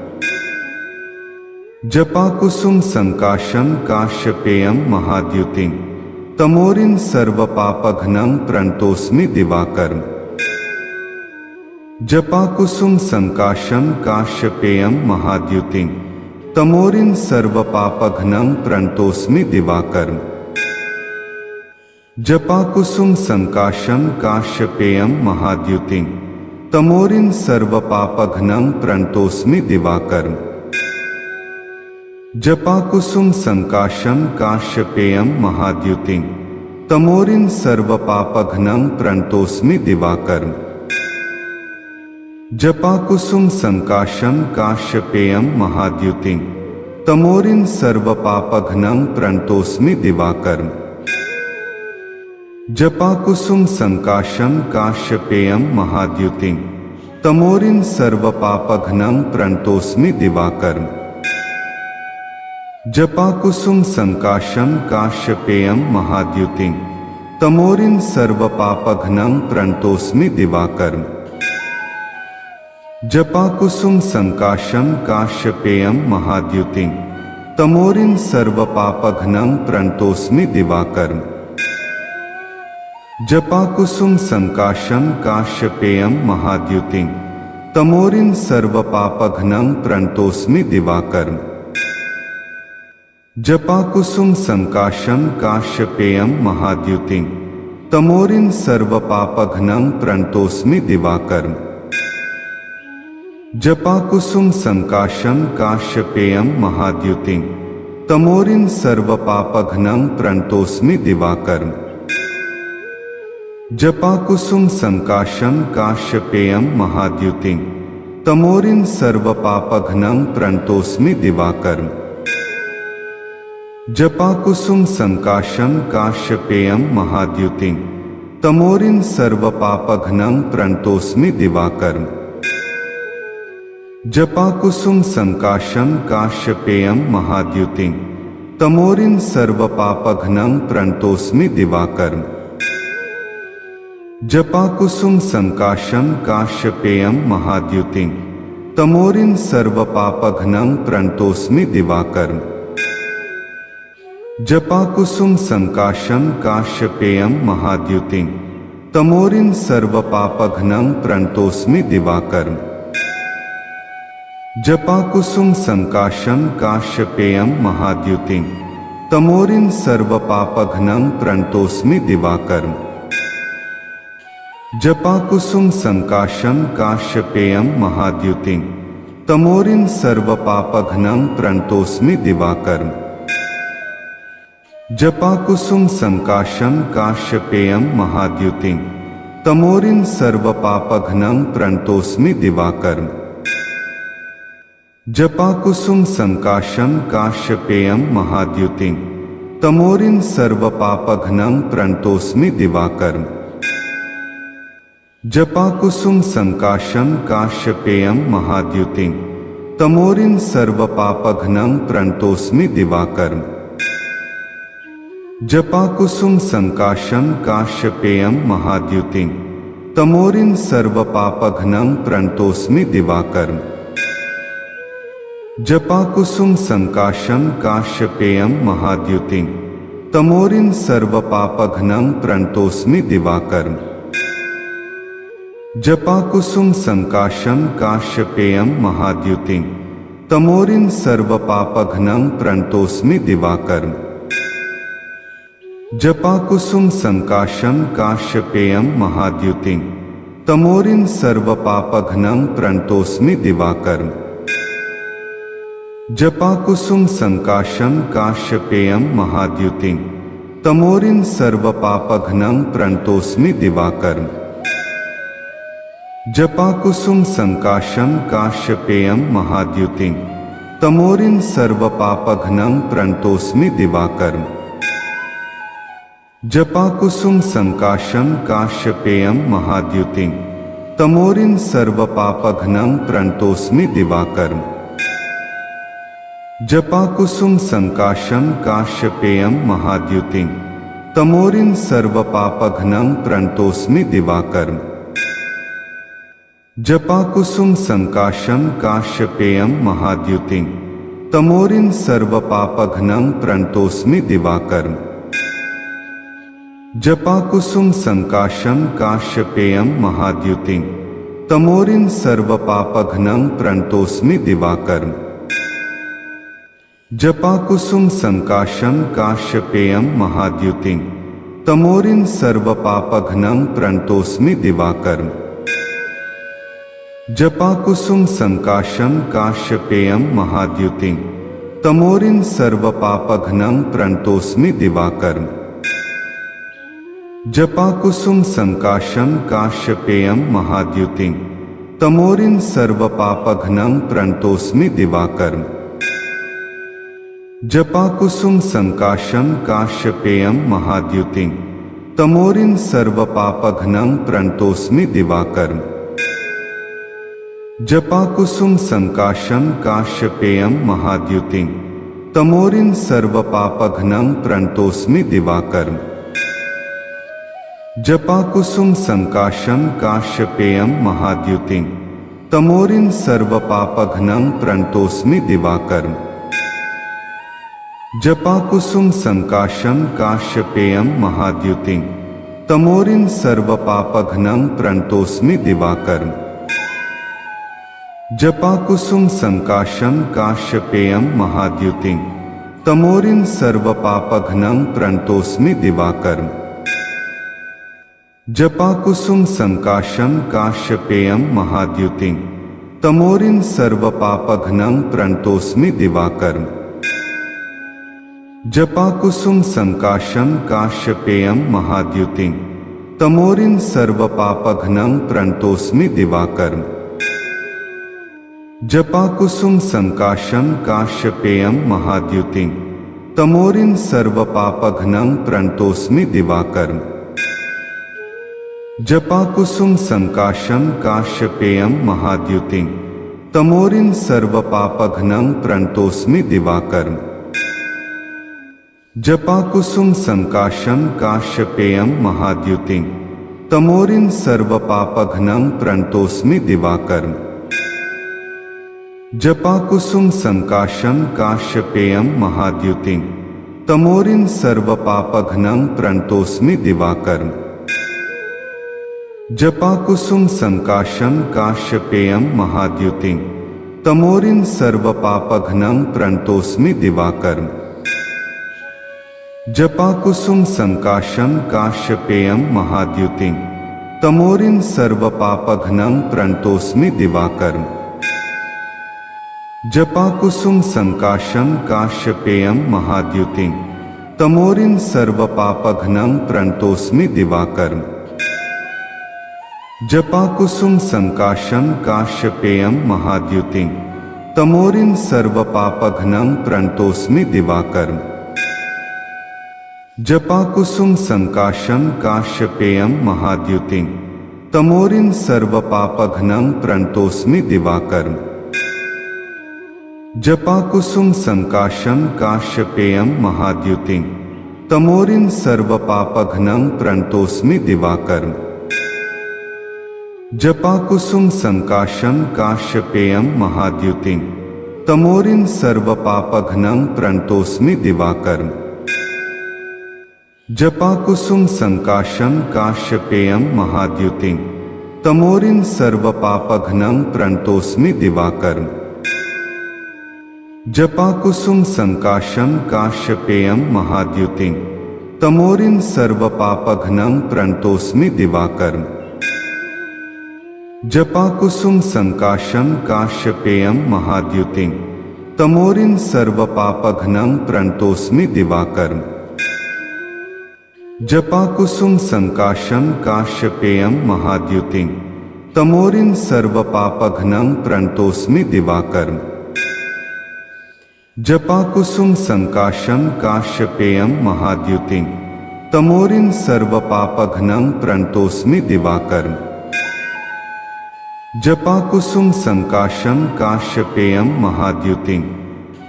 [SPEAKER 1] जपाकुसुम संकाशं काश्यपेयं महाद्युतिं तमोरिन् सर्वपापघ्नं प्रणतोऽस्मि दिवाकरम्। जपाकुसुम संकाशं काश्यपेयं महाद्युतिं तमोरिन् सर्वपापघ्नं प्रणतोऽस्मि दिवाकरम्। जपाकुसुम संकाशं काश्यपेयं महाद्युतिं तमोरिन् सर्वपापघ्नं प्रणतोऽस्मि दिवाकरम्। जपाकुसुम संकाशं काश्यपेयं महाद्युतिं तमोरिन् सर्वपापघ्नं प्रणतोऽस्मि दिवाकरम्। जपाकुसुम संकाशं काश्यपेयं महाद्युतिं तमोरिन् सर्वपापघ्नं प्रणतोऽस्मि दिवाकरम्। जपाकुसुम संकाशं काश्यपेयं महाद्युतिं तमोरिन् सर्वपापघ्नं प्रणतोऽस्मि दिवाकरम्। जपाकुसुम संकाशं काश्यपेयं महाद्युतिं तमोरिन् सर्वपापघ्नं प्रणतोऽस्मि दिवाकरम्। जपाकुसुम संकाशं काश्यपेयं महाद्युतिं तमोरिन् सर्वपापघ्नं प्रणतोऽस्मि दिवाकरम्। जपाकुसुम संकाशं काश्यपेयं महाद्युतिं तमोरिन् सर्वपापघ्नं प्रणतोऽस्मि दिवाकरम्। जपाकुसुम संकाशं काश्यपेयं महाद्युतिं तमोरिन् सर्वपापघ्नं प्रणतोऽस्मि दिवाकरम्। जपाकुसुम संकाशं काश्यपेयं महाद्युतिं तमोरिन् सर्वपापघ्नं प्रणतोऽस्मि दिवाकरम्। जपाकुसुम संकाशं काश्यपेयं महाद्युतिं तमोरिन् सर्वपापघ्नं प्रणतोऽस्मि दिवाकरम्। जपाकुसुम संकाशं काश्यपेयं महाद्युतिं तमोरिन् सर्वपापघ्नं प्रणतोऽस्मि दिवाकरम्। जपाकुसुम संकाशं काश्यपेयं महाद्युतिं तमोरिन् सर्वपापघ्नं प्रणतोऽस्मि दिवाकरम्। जपाकुसुम संकाशं काश्यपेयं महाद्युतिं तमोरिं सर्वपापघ्नं प्रणतोस्मि दिवाकरं। जपाकुसुम संकाशं काश्यपेयं महाद्युतिं तमोरिं सर्वपापघ्नं प्रणतोस्मि दिवाकरं। जपाकुसुम संकाशं काश्यपेयं महाद्युतिं तमोरिं सर्वपापघ्नं प्रणतोस्मि दिवाकरं। जपाकुसुम संकाशं काश्यपेयं महाद्युतिं तमोरिं सर्वपापघ्नं प्रणतोस्मि दिवाकरं। जपाकुसुम संकाशं काश्यपेयं महाद्युतिं तमोरिं सर्वपापघ्नं प्रणतोस्मि दिवाकरं। जपाकुसुम संकाशं काश्यपेयं महाद्युतिं तमोरिं सर्वपापघ्नं प्रणतोस्मि दिवाकरं। जपाकुसुम संकाशं काश्यपेयं महाद्युतिं तमोरिं सर्वपापघ्नं प्रणतोस्मि दिवाकरं। जपाकुसुम संकाशं काश्यपेयं महाद्युतिं तमोरिं सर्वपापघ्नं प्रणतोस्मि दिवाकरं। जपाकुसुम संकाशं काश्यपेयं महाद्युतिं तमोरिं सर्वपापघ्नं प्रणतोस्मि दिवाकरं। जपाकुसुम संकाशं काश्यपेयं महाद्युतिं तमोरिं सर्वपापघ्नं प्रणतोस्मि दिवाकरं। जपाकुसुम संकाशं काश्यपेयं महाद्युतिं तमोरिं सर्वपापघ्नं प्रणतोस्मि दिवाकरं। जपाकुसुम संकाशं काश्यपेयं महाद्युतिं तमोरिं सर्वपापघ्नं प्रणतोस्मि दिवाकरं। जपाकुसुम संकाशं काश्यपेयं महाद्युतिं तमोरिं सर्वपापघ्नं प्रणतोस्मि दिवाकरं। जपाकुसुम संकाशं काश्यपेयं महाद्युतिं तमोरिं सर्वपापघ्नं प्रणतोस्मि दिवाकरं। जपाकुसुम संकाशं काश्यपेयं महाद्युतिं तमोरिं सर्वपापघ्नं प्रणतोस्मि दिवाकरं। जपाकुसुम संकाशं काश्यपेयं महाद्युतिं तमोरिं सर्वपापघ्नं प्रणतोस्मि दिवाकरं। जपाकुसुम संकाशं काश्यपेयं महाद्युतिं तमोरिं सर्वपापघ्नं प्रणतोस्मि दिवाकरं। जपाकुसुम संकाशं काश्यपेयं महाद्युतिं तमोरिं सर्वपापघ्नं प्रणतोस्मि दिवाकरं। जपाकुसुम संकाशं काश्यपेयं महाद्युतिं तमोरिं सर्वपापघ्नं प्रणतोस्मि दिवाकरं। जपाकुसुम संकाशं काश्यपेयं महाद्युतिं तमोरिं सर्वपापघ्नं प्रणतोस्मि दिवाकरं। जपाकुसुम संकाशं काश्यपेयं महाद्युतिं तमोरिं सर्वपापघ्नं प्रणतोस्मि दिवाकरं। जपाकुसुम संकाशं काश्यपेयं महाद्युतिं तमोरिं सर्वपापघ्नं प्रणतोस्मि दिवाकरं। जपाकुसुम संकाशं काश्यपेयं महाद्युतिं तमोरिं सर्वपापघ्नं प्रणतोस्मि दिवाकरं। जपाकुसुम संकाशं काश्यपेयं महाद्युतिं तमोरिं सर्वपापघ्नं प्रणतोस्मि दिवाकरं। जपाकुसुम संकाशं काश्यपेयं महाद्युतिं तमोरिं सर्वपापघ्नं प्रणतोस्मि दिवाकरं। जपाकुसुम संकाशं काश्यपेयं महाद्युतिं तमोरिं सर्वपापघ्नं प्रणतोस्मि दिवाकरं। जपाकुसुम संकाशं काश्यपेयं महाद्युतिं तमोरिं सर्वपापघ्नं प्रणतोस्मि दिवाकरं। जपाकुसुम संकाशं काश्यपेयं महाद्युतिं तमोरिं सर्वपापघ्नं प्रणतोस्मि दिवाकरं। जपाकुसुम संकाशं काश्यपेयं महाद्युतिं तमोरिं सर्वपापघ्नं प्रणतोस्मि दिवाकरं। जपाकुसुम संकाशं काश्यपेयं महाद्युतिं तमोरिन् सर्वपापघ्नं प्रणतोऽस्मि दिवाकरम्। जपाकुसुम संकाशं काश्यपेयं महाद्युतिं तमोरिन् सर्वपापघ्नं प्रणतोऽस्मि दिवाकरम्। जपाकुसुम संकाशं काश्यपेयं महाद्युतिं तमोरिन् सर्वपापघ्नं प्रणतोऽस्मि दिवाकरम्। जपाकुसुम संकाशं काश्यपेयं महाद्युतिं तमोरिन् सर्वपापघ्नं प्रणतोऽस्मि दिवाकरम्। जपाकुसुम संकाशं काश्यपेयं महाद्युतिं तमोरिन् सर्वपापघ्नं प्रणतोऽस्मि दिवाकरम्। जपाकुसुम संकाशं काश्यपेयं महाद्युतिं तमोरिन् सर्वपापघ्नं प्रणतोऽस्मि दिवाकरम्। जपाकुसुम संकाशं काश्यपेयं महाद्युतिं तमोरिन् सर्वपापघ्नं प्रणतोऽस्मि दिवाकरम्। जपाकुसुम संकाशं काश्यपेयं महाद्युतिं तमोरिन् सर्वपापघ्नं प्रणतोऽस्मि दिवाकरम्। जपाकुसुम संकाशं काश्यपेयं महाद्युतिं तमोरिन् सर्वपापघ्नं प्रणतोऽस्मि दिवाकरम्। जपाकुसुम संकाशं काश्यपेयं महाद्युतिं तमोरिन् सर्वपापघ्नं प्रणतोऽस्मि दिवाकरम्। जपाकुसुम संकाशं काश्यपेयं महाद्युतिं तमोरिन् सर्वपापघ्नं प्रणतोऽस्मि दिवाकरम्। जपाकुसुम संकाशं काश्यपेयं महाद्युतिं तमोरिन् सर्वपापघ्नं प्रणतोऽस्मि दिवाकरम्। जपाकुसुम संकाशं काश्यपेयं महाद्युतिं तमोरिन् सर्वपापघ्नं प्रणतोऽस्मि दिवाकरम्। जपाकुसुम संकाशं काश्यपेयं महाद्युतिं तमोरिन् सर्वपापघ्नं प्रणतोऽस्मि दिवाकरम्। जपाकुसुम संकाशं काश्यपेयं महाद्युतिं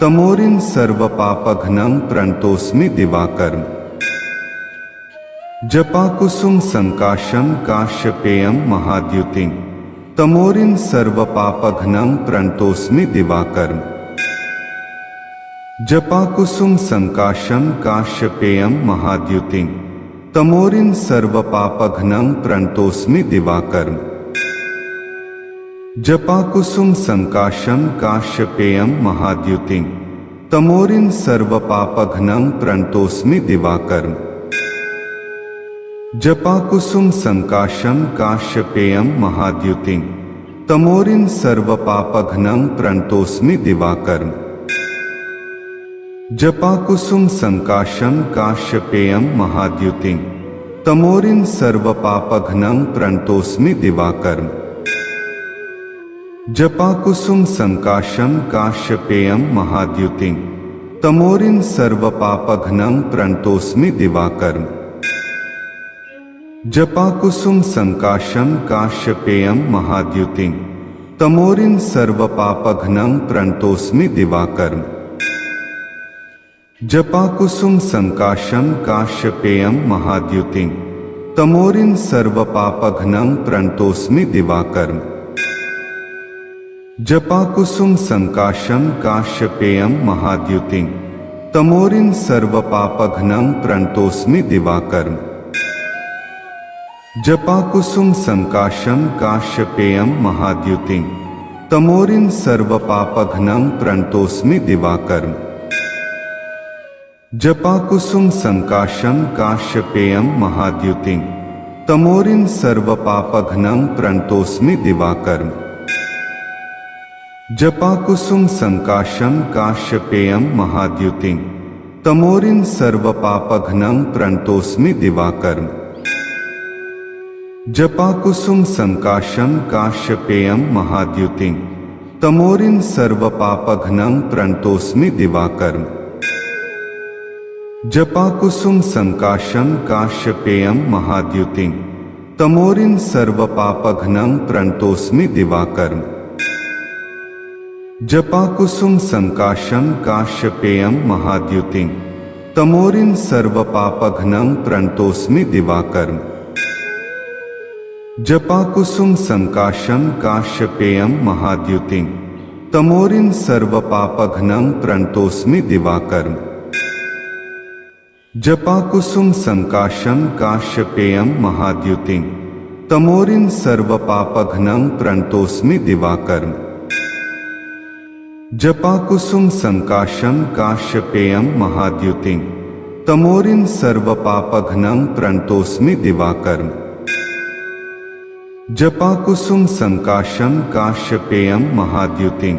[SPEAKER 1] तमोरिन् सर्वपापघ्नं प्रणतोऽस्मि दिवाकरम्। जपाकुसुम संकाशं काश्यपेयं महाद्युतिं तमोरिन् सर्वपापघ्नं प्रणतोऽस्मि दिवाकरम्। जपाकुसुम संकाशं काश्यपेयं महाद्युतिं तमोरिन् सर्वपापघ्नं प्रणतोऽस्मि दिवाकरम्। जपाकुसुम संकाशं काश्यपेयं महाद्युतिं तमोरिन् सर्वपापघ्नं प्रणतोऽस्मि दिवाकरम्। जपाकुसुम संकाशं काश्यपेयं महाद्युतिं तमोरिन् सर्वपापघ्नं प्रणतोऽस्मि दिवाकरम्। जपाकुसुम संकाशं काश्यपेयं महाद्युतिं तमोरिन् सर्वपापघ्नं प्रणतोऽस्मि दिवाकरम्। जपाकुसुम संकाशं काश्यपेयं महाद्युतिं तमोरिन् सर्वपापघ्नं प्रणतोऽस्मि दिवाकरम्। जपाकुसुम संकाशं काश्यपेयं महाद्युतिं तमोरिन् सर्वपापघ्नं प्रणतोऽस्मि दिवाकरम्। जपाकुसुम संकाशं काश्यपेयं महाद्युतिं तमोरिन् सर्वपापघ्नं प्रणतोऽस्मि दिवाकरम्। जपाकुसुम संकाशं काश्यपेयं महाद्युतिं तमोरिन् सर्वपापघ्नं प्रणतोऽस्मि दिवाकरम्। जपाकुसुम संकाशं काश्यपेयं महाद्युतिं तमोरिन् सर्वपापघ्नं प्रणतोऽस्मि दिवाकरम्। जपाकुसुम संकाशं काश्यपेयं महाद्युतिं तमोरिन् सर्वपापघ्नं प्रणतोऽस्मि दिवाकरम्। जपाकुसुम संकाशं काश्यपेयं महाद्युतिं तमोरिन् सर्वपापघ्नं प्रणतोऽस्मि दिवाकरम्। जपाकुसुम संकाशं काश्यपेयं महाद्युतिं तमोरिन् सर्वपापघ्नं प्रणतोऽस्मि दिवाकरम्। जपाकुसुम संकाशं काश्यपेयं महाद्युतिं तमोरिन् सर्वपापघ्नं प्रणतोऽस्मि दिवाकरम्। जपाकुसुम संकाशं काश्यपेयं महाद्युतिं तमोरिन् सर्वपापघ्नं प्रणतोऽस्मि दिवाकरम्। जपाकुसुम संकाशं काश्यपेयं महाद्युतिं तमोरिं सर्वपापघ्नं प्रणतोऽस्मि दिवाकरम्। जपाकुसुम संकाशं काश्यपेयं महाद्युतिं तमोरिं सर्वपापघ्नं प्रणतोऽस्मि दिवाकरम्। जपाकुसुम संकाशं काश्यपेयं महाद्युतिं तमोरिं सर्वपापघ्नं प्रणतोऽस्मि दिवाकरम्। जपाकुसुम संकाशं काश्यपेयं महाद्युतिं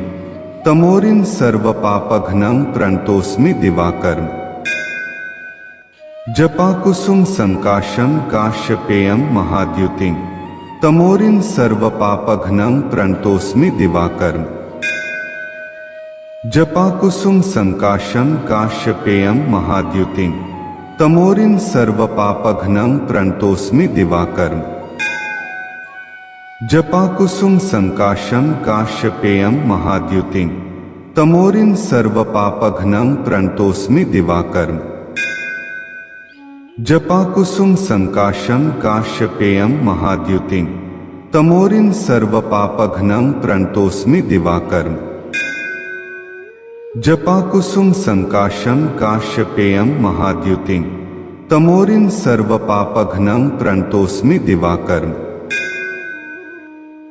[SPEAKER 1] तमोरिं सर्वपापघ्नं प्रणतोऽस्मि दिवाकरम्। जपाकुसुम संकाशं काश्यपेयं महाद्युतिं तमोरिं सर्वपापघ्नं प्रणतोऽस्मि दिवाकरम्। जपाकुसुम संकाशं काश्यपेयं महाद्युतिं तमोरिं सर्वपापघ्नं प्रणतोऽस्मि दिवाकरम्। जपाकुसुम संकाशं काश्यपेयं महाद्युतिं तमोरिं सर्वपापघ्नं प्रणतोऽस्मि दिवाकरम्। जपाकुसुम संकाशं काश्यपेयं महाद्युतिं तमोरिं सर्वपापघ्नं प्रणतोऽस्मि दिवाकरम्। जपाकुसुम संकाशं काश्यपेयं महाद्युतिं तमोरिं सर्वपापघ्नं प्रणतोऽस्मि दिवाकरम्।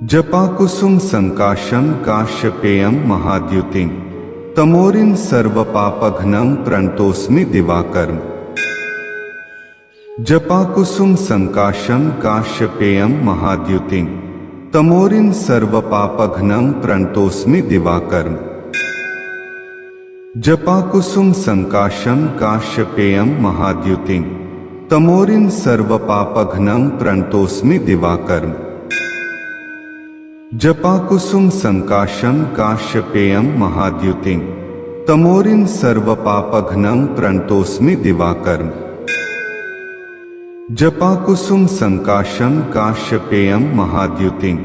[SPEAKER 1] जपाकुसुम संकाशं काश्यपेयं महाद्युतिं तमोरिं सर्वपापघ्नं प्रणतोऽस्मि दिवाकरम्। जपाकुसुम संकाशं काश्यपेयं महाद्युतिं तमोरिं सर्वपापघ्नं प्रणतोऽस्मि दिवाकरम्। जपाकुसुम संकाशं काश्यपेयं महाद्युतिं तमोरिं सर्वपापघ्नं प्रणतोऽस्मि दिवाकरम्। जपाकुसुम संकाशं काश्यपेयं महाद्युतिं तमोरिं सर्वपापघ्नं प्रणतोऽस्मि दिवाकरम्। जपाकुसुम संकाशं काश्यपेयं महाद्युतिं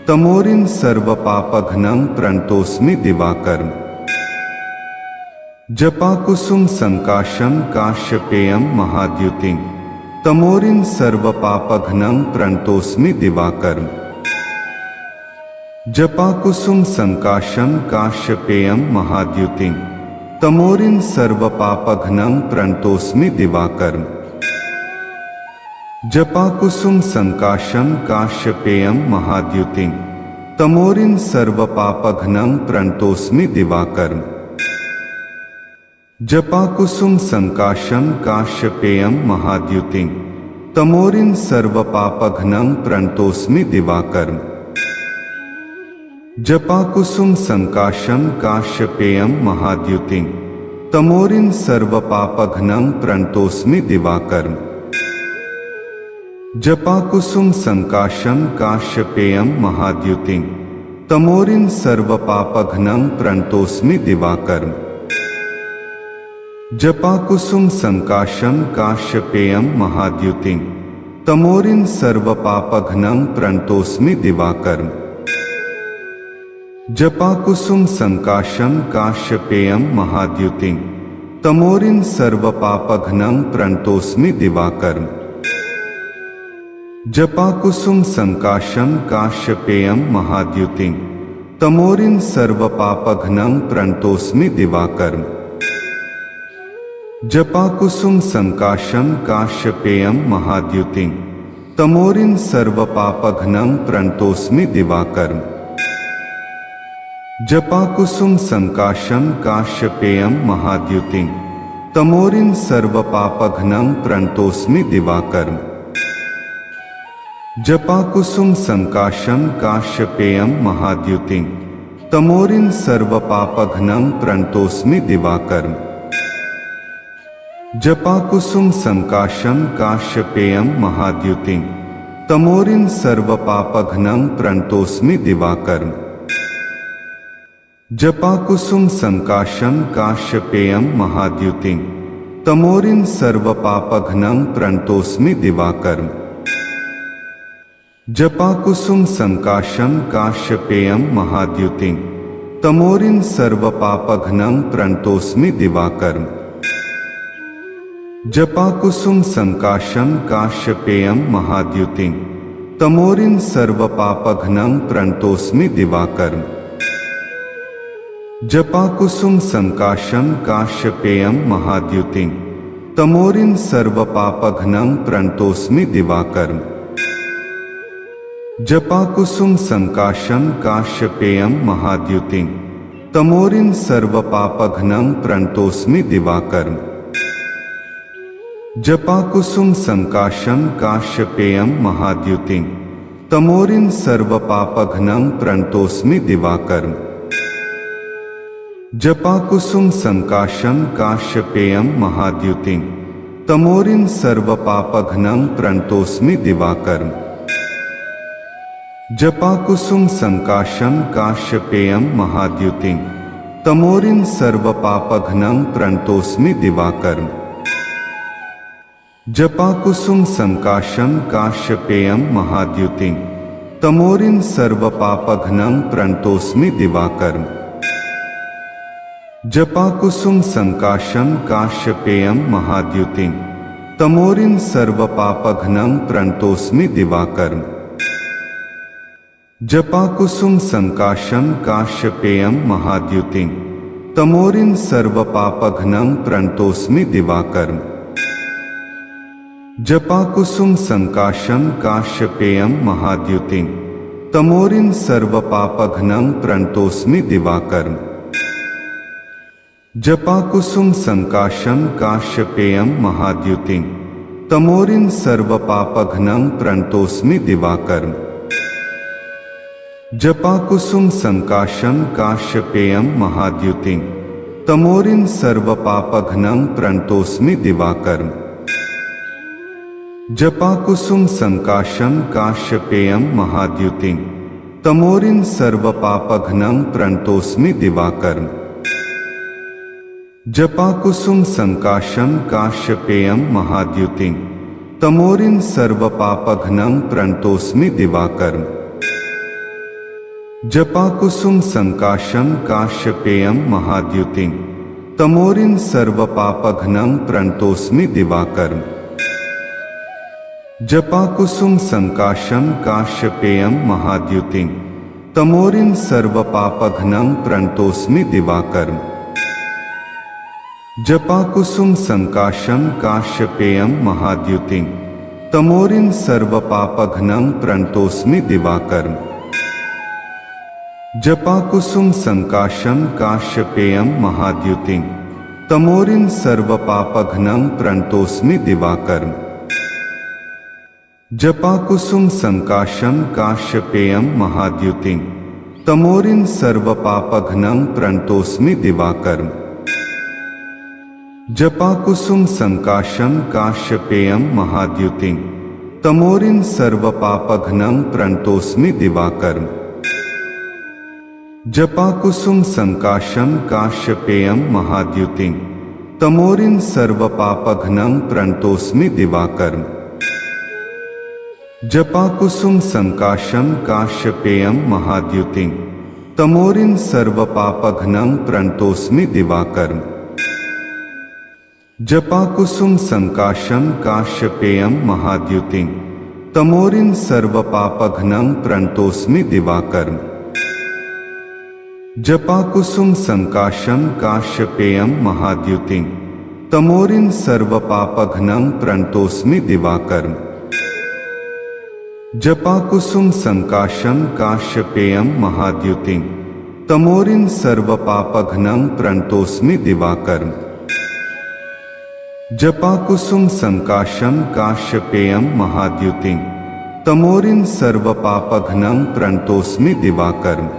[SPEAKER 1] तमोरिं सर्वपापघ्नं प्रणतोऽस्मि दिवाकरम्। जपाकुसुम संकाशं काश्यपेयं महाद्युतिं तमोरिं सर्वपापघ्नं प्रणतोऽस्मि दिवाकरम्। जपाकुसुम संकाशं काश्यपेयं महाद्युतिं तमोरिं सर्वपापघ्नं प्रणतोऽस्मि दिवाकरम्। जपाकुसुम संकाशं काश्यपेयं महाद्युतिं तमोरिं सर्वपापघ्नं प्रणतोऽस्मि दिवाकरम्। जपाकुसुम संकाशं काश्यपेयं महाद्युतिं तमोरिं सर्वपापघ्नं प्रणतोऽस्मि दिवाकरम्। जपाकुसुम संकाशं काश्यपेयं महाद्युतिं तमोरिं सर्वपापघ्नं प्रणतोऽस्मि दिवाकरम्। जपाकुसुम संकाशं काश्यपेयं महाद्युतिं तमोरिं सर्वपापघ्नं प्रणतोऽस्मि दिवाकरम्। जपाकुसुम संकाशं काश्यपेयं महाद्युतिं तमोरिं सर्वपापघ्नं प्रणतोऽस्मि दिवाकरम्। जपाकुसुम संकाशं काश्यपेयं महाद्युतिं तमोरिं सर्वपापघ्नं प्रणतोऽस्मि दिवाकरम्। जपाकुसुम संकाशं काश्यपेयं महाद्युतिं तमोरिं सर्वपापघ्नं प्रणतोऽस्मि दिवाकरम्। जपाकुसुम संकाशं काश्यपेयं महाद्युतिं तमोरिं सर्वपापघ्नं प्रणतोऽस्मि दिवाकरम्। जपाकुसुम संकाशं काश्यपेयं महाद्युतिं तमोरिं सर्वपापघ्नं प्रणतोऽस्मि दिवाकरम्। जपाकुसुम संकाशं काश्यपेयं महाद्युतिं तमोरिं सर्वपापघ्नं प्रणतोऽस्मि दिवाकरम्। जपाकुसुम संकाशं काश्यपेयं महाद्युतिं तमोरिं सर्वपापघ्नं प्रणतोऽस्मि दिवाकरम्। जपाकुसुम संकाशं काश्यपेयं महाद्युतिं तमोरिं सर्वपापघ्नं प्रणतोऽस्मि दिवाकरम्। जपाकुसुम संकाशं काश्यपेयं महाद्युतिं तमोरिं सर्वपापघ्नं प्रणतोऽस्मि दिवाकरम्। जपाकुसुम संकाशं काश्यपेयं महाद्युतिं तमोरिन् सर्वपापघ्नं प्रणतोऽस्मि दिवाकरम्। जपाकुसुम संकाशं काश्यपेयं महाद्युतिं तमोरिन् सर्वपापघ्नं प्रणतोऽस्मि दिवाकरम्। जपाकुसुम संकाशं काश्यपेयं महाद्युतिं तमोरिन् सर्वपापघ्नं प्रणतोऽस्मि दिवाकरम्। जपाकुसुम संकाशं काश्यपेयं महाद्युतिं तमोरिन् सर्वपापघ्नं प्रणतोऽस्मि दिवाकरम्। जपाकुसुम संकाशं काश्यपेयं महाद्युतिं तमोरिन् सर्वपापघ्नं प्रणतोऽस्मि दिवाकरम्। जपाकुसुम संकाशं काश्यपेयं महाद्युतिं तमोरिन् सर्वपापघ्नं प्रणतोऽस्मि दिवाकरम्। जपाकुसुम संकाशं काश्यपेयं महाद्युतिं तमोरिन् सर्वपापघ्नं प्रणतोऽस्मि दिवाकरम्। जपाकुसुम संकाशं काश्यपेयं महाद्युतिं तमोरिन् सर्वपापघ्नं प्रणतोऽस्मि दिवाकरम्। जपाकुसुम संकाशं काश्यपेयं महाद्युतिं तमोरिन् सर्वपापघ्नं प्रणतोऽस्मि दिवाकरम्। जपाकुसुम संकाशं काश्यपेयं महाद्युतिं तमोरिन् सर्वपापघ्नं प्रणतोऽस्मि दिवाकरम्। जपाकुसुम संकाशं काश्यपेयं महाद्युतिं तमोरिन् सर्वपापघ्नं प्रणतोऽस्मि दिवाकरम्। जपाकुसुम संकाशं काश्यपेयं महाद्युतिं तमोरिन् सर्वपापघ्नं प्रणतोऽस्मि दिवाकरम्। जपाकुसुम संकाशं काश्यपेयं महाद्युतिं तमोरिन् सर्वपापघ्नं प्रणतोऽस्मि दिवाकरम्। जपाकुसुम संकाशं काश्यपेयं महाद्युतिं तमोरिन् सर्वपापघ्नं प्रणतोऽस्मि दिवाकरम्। जपाकुसुम संकाशं काश्यपेयं महाद्युतिं तमोरिन् सर्वपापघ्नं प्रणतोऽस्मि दिवाकरम्। जपाकुसुम संकाशं काश्यपेयं महाद्युतिं तमोरिन् सर्वपापघ्नं प्रणतोऽस्मि दिवाकरम्। जपाकुसुम संकाशं काश्यपेयं महाद्युतिं तमोरिन् सर्वपापघ्नं प्रणतोऽस्मि दिवाकरम्। जपाकुसुम संकाशं काश्यपेयं महाद्युतिं तमोरिन् सर्वपापघ्नं प्रणतोऽस्मि दिवाकरम्। जपाकुसुम संकाशं काश्यपेयं महाद्युतिं तमोरिन् सर्वपापघ्नं प्रणतोऽस्मि दिवाकरम्। जपाकुसुम संकाशं काश्यपेयं महाद्युतिं तमोरिन् सर्वपापघ्नं प्रणतोऽस्मि दिवाकरम्। जपाकुसुम संकाशं काश्यपेयं महाद्युतिं तमोरिन् सर्वपापघ्नं प्रणतोऽस्मि दिवाकरम्। जपाकुसुम संकाशं काश्यपेयं महाद्युतिं तमोरिन् सर्वपापघ्नं प्रणतोऽस्मि दिवाकरम्। जपाकुसुम संकाशं काश्यपेयं महाद्युतिं तमोरिन् सर्वपापघ्नं प्रणतोऽस्मि दिवाकरम्। जपाकुसुम संकाशं काश्यपेयं महाद्युतिं तमोरिन् सर्वपापघ्नं प्रणतोऽस्मि दिवाकरम्। जपाकुसुम संकाशं काश्यपेयं महाद्युतिं तमोरिन् सर्वपापघ्नं प्रणतोऽस्मि दिवाकरम्। जपाकुसुम संकाशं काश्यपेयं महाद्युतिं तमोरिन् सर्वपापघ्नं प्रणतोऽस्मि दिवाकरम्।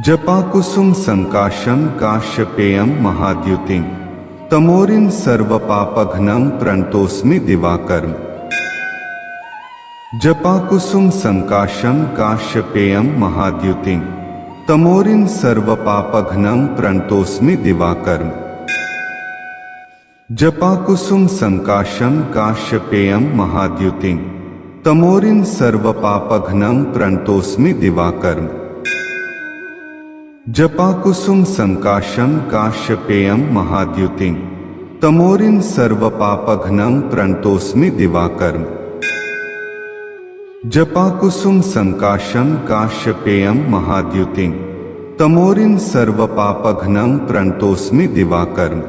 [SPEAKER 1] जपाकुसुम संकाशं काश्यपेयं महाद्युतिं तमोरिन् सर्वपापघ्नं प्रणतोऽस्मि दिवाकरम्। जपाकुसुम संकाशं काश्यपेयं महाद्युतिं तमोरिन् सर्वपापघ्नं प्रणतोऽस्मि दिवाकरम्। जपाकुसुम संकाशं काश्यपेयं महाद्युतिं तमोरिन् सर्वपापघ्नं प्रणतोऽस्मि दिवाकरम्। जपाकुसुम संकाशं काश्यपेयं महाद्युतिं तमोरिन् सर्वपापघ्नं प्रणतोऽस्मि दिवाकरम्। जपाकुसुम संकाशं काश्यपेयं महाद्युतिं तमोरिं सर्वपापघ्नं प्रणतोस्मि दिवाकरं।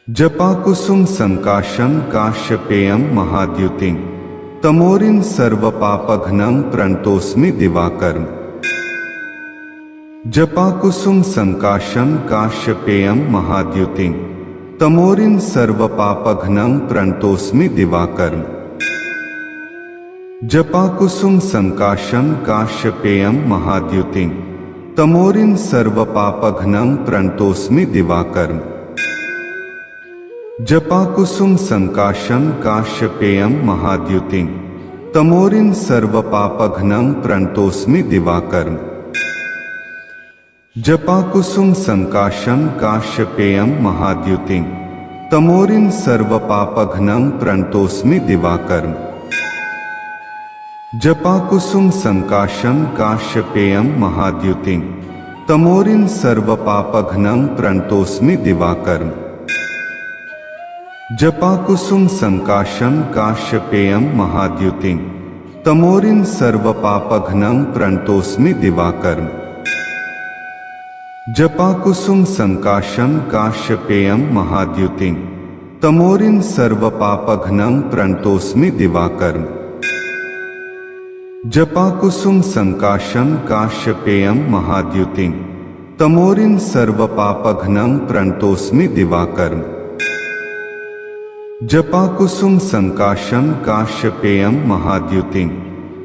[SPEAKER 1] जपाकुसुम संकाशं काश्यपेयं महाद्युतिं तमोरिं सर्वपापघ्नं प्रणतोस्मि दिवाकरं। जपाकुसुम संकाशं काश्यपेयं महाद्युतिं तमोरिं सर्वपापघ्नं प्रणतोस्मि दिवाकरं। जपाकुसुम संकाशं काश्यपेयं महाद्युतिं तमोरिं सर्वपापघ्नं प्रणतोस्मि दिवाकरं। जपाकुसुम संकाशं काश्यपेयं महाद्युतिं तमोरिं सर्वपापघ्नं प्रणतोस्मि दिवाकरं। जपाकुसुम संकाशं काश्यपेयं महाद्युतिं तमोरिं सर्वपापघ्नं प्रणतोस्मि दिवाकरं। जपाकुसुम संकाशं काश्यपेयं महाद्युतिं तमोरिं सर्वपापघ्नं प्रणतोस्मि दिवाकरं। जपाकुसुम संकाशं काश्यपेयं महाद्युतिं तमोरिं सर्वपापघ्नं प्रणतोस्मि दिवाकरं। जपाकुसुम संकाशं काश्यपेयं महाद्युतिं तमोरिं सर्वपापघ्नं प्रणतोस्मि दिवाकरं। जपाकुसुम संकाशं काश्यपेयं महाद्युतिं तमोरिं सर्वपापघ्नं प्रणतोस्मि दिवाकरं। जपाकुसुम संकाशं काश्यपेयं महाद्युतिं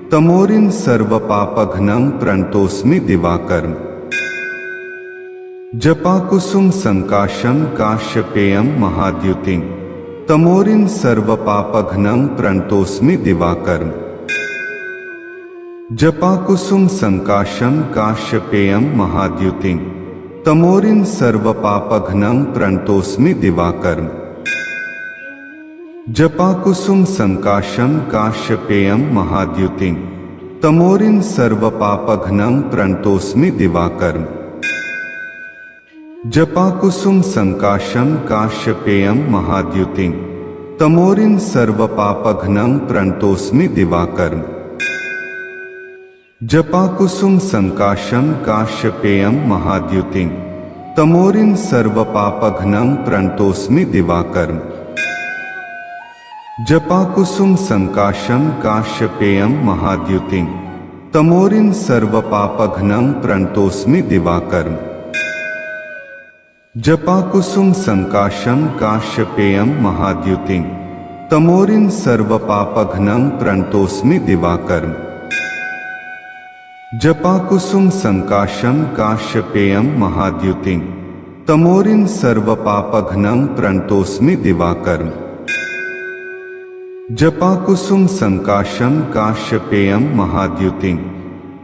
[SPEAKER 1] तमोरिं सर्वपापघ्नं प्रणतोस्मि दिवाकरं। जपाकुसुम संकाशं काश्यपेयं महाद्युतिं तमोरिं सर्वपापघ्नं प्रणतोस्मि दिवाकरं। जपाकुसुम संकाशं काश्यपेयं महाद्युतिं तमोरिं सर्वपापघ्नं प्रणतोस्मि दिवाकरं। जपाकुसुम संकाशं काश्यपेयं महाद्युतिं तमोरिं सर्वपापघ्नं प्रणतोस्मि दिवाकरं। जपाकुसुम संकाशं काश्यपेयं महाद्युतिं तमोरिं सर्वपापघ्नं प्रणतोस्मि दिवाकरं। जपाकुसुम संकाशं काश्यपेयं महाद्युतिं तमोरिं सर्वपापघ्नं प्रणतोस्मि दिवाकरं। जपाकुसुम संकाशं काश्यपेयं महाद्युतिं तमोरिं सर्वपापघ्नं प्रणतोस्मि दिवाकरं। जपाकुसुम संकाशं काश्यपेयं महाद्युतिं तमोरिं सर्वपापघ्नं प्रणतोस्मि दिवाकरं। जपाकुसुम संकाशं काश्यपेयं महाद्युतिं तमोरिं सर्वपापघ्नं प्रणतोस्मि दिवाकरं। जपाकुसुम संकाशं काश्यपेयं महाद्युतिं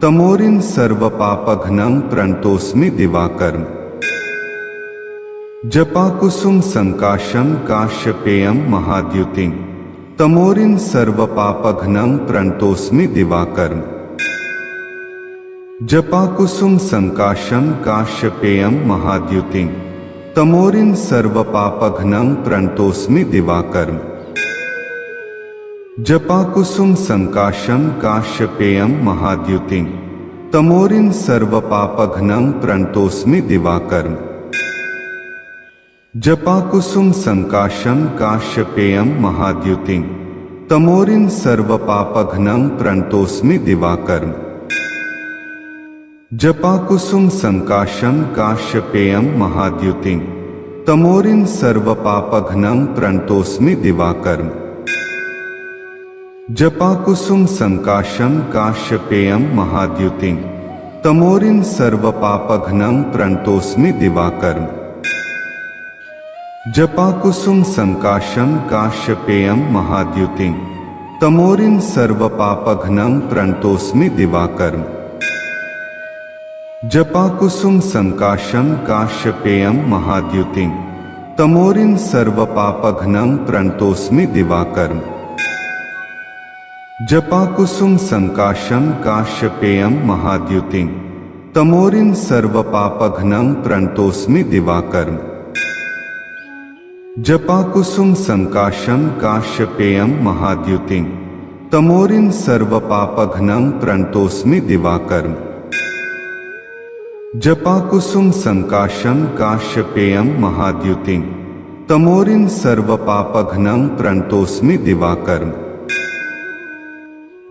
[SPEAKER 1] तमोरिं सर्वपापघ्नं प्रणतोस्मि दिवाकरं। जपाकुसुम संकाशं काश्यपेयं महाद्युतिं तमोरिं सर्वपापघ्नं प्रणतोस्मि दिवाकरं। जपाकुसुम संकाशं काश्यपेयं महाद्युतिं तमोरिं सर्वपापघ्नं प्रणतोस्मि दिवाकरं। जपाकुसुम संकाशं काश्यपेयं महाद्युतिं तमोरिं सर्वपापघ्नं प्रणतोस्मि दिवाकरं। जपाकुसुम संकाशं काश्यपेयं महाद्युतिं तमोरिं सर्वपापघ्नं प्रणतोस्मि दिवाकरं। जपाकुसुम संकाशं काश्यपेयं महाद्युतिं तमोरिं सर्वपापघ्नं प्रणतोस्मि दिवाकरं। जपाकुसुम संकाशं काश्यपेयं महाद्युतिं तमोरिं सर्वपापघ्नं प्रणतोस्मि दिवाकरं। जपाकुसुम संकाशं काश्यपेयं महाद्युतिं तमोरिं सर्वपापघ्नं प्रणतोस्मि दिवाकरं। जपाकुसुम संकाशं काश्यपेयं महाद्युतिं तमोरिं सर्वपापघ्नं प्रणतोस्मि दिवाकरं। जपाकुसुम संकाशं काश्यपेयं महाद्युतिं तमोरिं सर्वपापघ्नं प्रणतोस्मि दिवाकरं। जपाकुसुम संकाशं काश्यपेयं महाद्युतिं तमोरिन् सर्वपापघ्नं प्रणतोऽस्मि दिवाकरम्। जपाकुसुम संकाशं काश्यपेयं महाद्युतिं तमोरिन् सर्वपापघ्नं प्रणतोऽस्मि दिवाकरम्।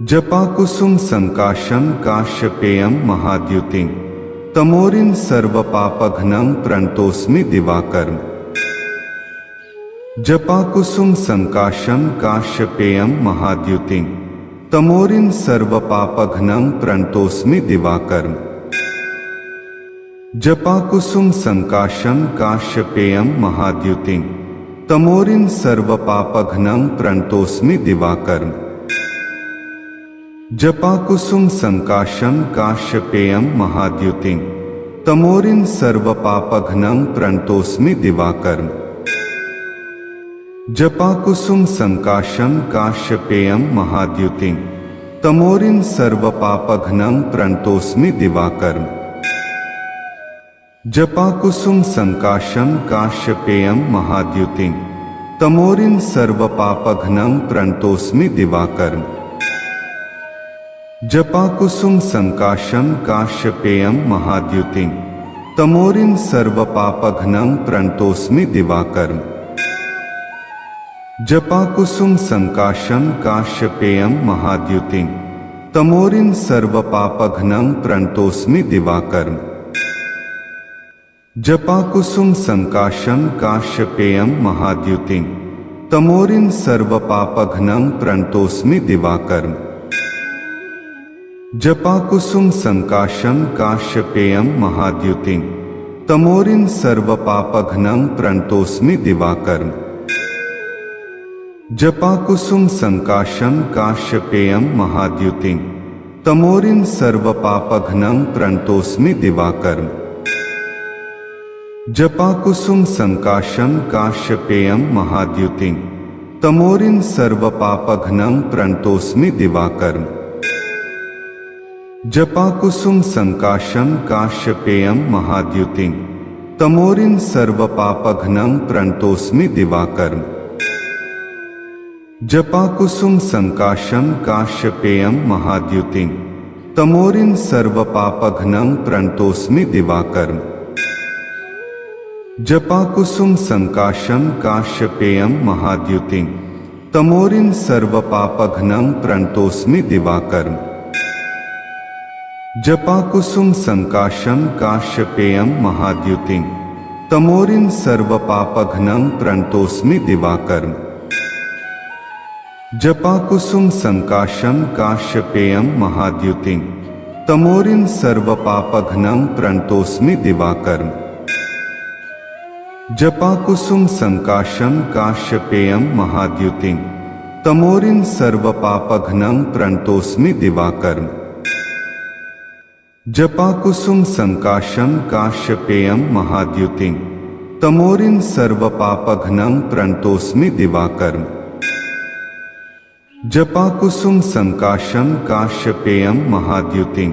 [SPEAKER 1] जपाकुसुम संकाशं काश्यपेयं महाद्युतिं तमोरिन् सर्वपापघ्नं प्रणतोऽस्मि दिवाकरम्। जपाकुसुम संकाशं काश्यपेयं महाद्युतिं तमोरिन् सर्वपापघ्नं प्रणतोऽस्मि दिवाकरम्। जपाकुसुम संकाशं काश्यपेयं महाद्युतिं तमोरिन् सर्वपापघ्नं प्रणतोऽस्मि दिवाकरम्। जपाकुसुम संकाशं काश्यपेयं महाद्युतिं तमोरिन् सर्वपापघ्नं प्रणतोऽस्मि दिवाकरम्। जपाकुसुम संकाशं काश्यपेयं महाद्युतिं तमोरिन् सर्वपापघ्नं प्रणतोऽस्मि दिवाकरम्। जपाकुसुम संकाशं काश्यपेयं महाद्युतिं तमोरिन् सर्वपापघ्नं प्रणतोऽस्मि दिवाकरम्। जपाकुसुम संकाशं काश्यपेयं महाद्युतिं तमोरिन् सर्वपापघ्नं प्रणतोऽस्मि दिवाकरम्। जपाकुसुम संकाशं काश्यपेयं महाद्युतिं तमोरिन् सर्वपापघ्नं प्रणतोऽस्मि दिवाकरम्। जपाकुसुम संकाशं काश्यपेयं महाद्युतिं तमोरिन् सर्वपापघ्नं प्रणतोऽस्मि दिवाकरम्। जपाकुसुम संकाशं काश्यपेयं महाद्युतिं तमोरिन् सर्वपापघ्नं प्रणतोऽस्मि दिवाकरम्। जपाकुसुम संकाशं काश्यपेयं महाद्युतिं तमोरिन् सर्वपापघ्नं प्रणतोऽस्मि दिवाकरम्। जपाकुसुम संकाशं काश्यपेयं महाद्युतिं तमोरिन् सर्वपापघ्नं प्रणतोऽस्मि दिवाकरम्। जपाकुसुम संकाशं काश्यपेयं महाद्युतिं तमोरिन् सर्वपापघ्नं प्रणतोऽस्मि दिवाकरम्। जपाकुसुम संकाशं काश्यपेयं महाद्युतिं तमोरिन् सर्वपापघ्नं प्रणतोऽस्मि दिवाकरम्। जपाकुसुम संकाशं काश्यपेयं महाद्युतिं तमोरिन् सर्वपापघ्नं प्रणतोऽस्मि दिवाकरम्। जपाकुसुम संकाशं काश्यपेयं महाद्युतिं तमोरिन् सर्वपापघ्नं प्रणतोऽस्मि दिवाकरम्। जपाकुसुम संकाशं काश्यपेयं महाद्युतिं तमोरिन् सर्वपापघ्नं प्रणतोऽस्मि दिवाकरम्। जपाकुसुम संकाशं काश्यपेयं महाद्युतिं तमोरिन् सर्वपापघ्नं प्रणतोऽस्मि दिवाकरम्। जपाकुसुम संकाशं काश्यपेयं महाद्युतिं तमोरिन् सर्वपापघ्नं प्रणतोऽस्मि दिवाकरम्। जपाकुसुम संकाशं काश्यपेयं महाद्युतिं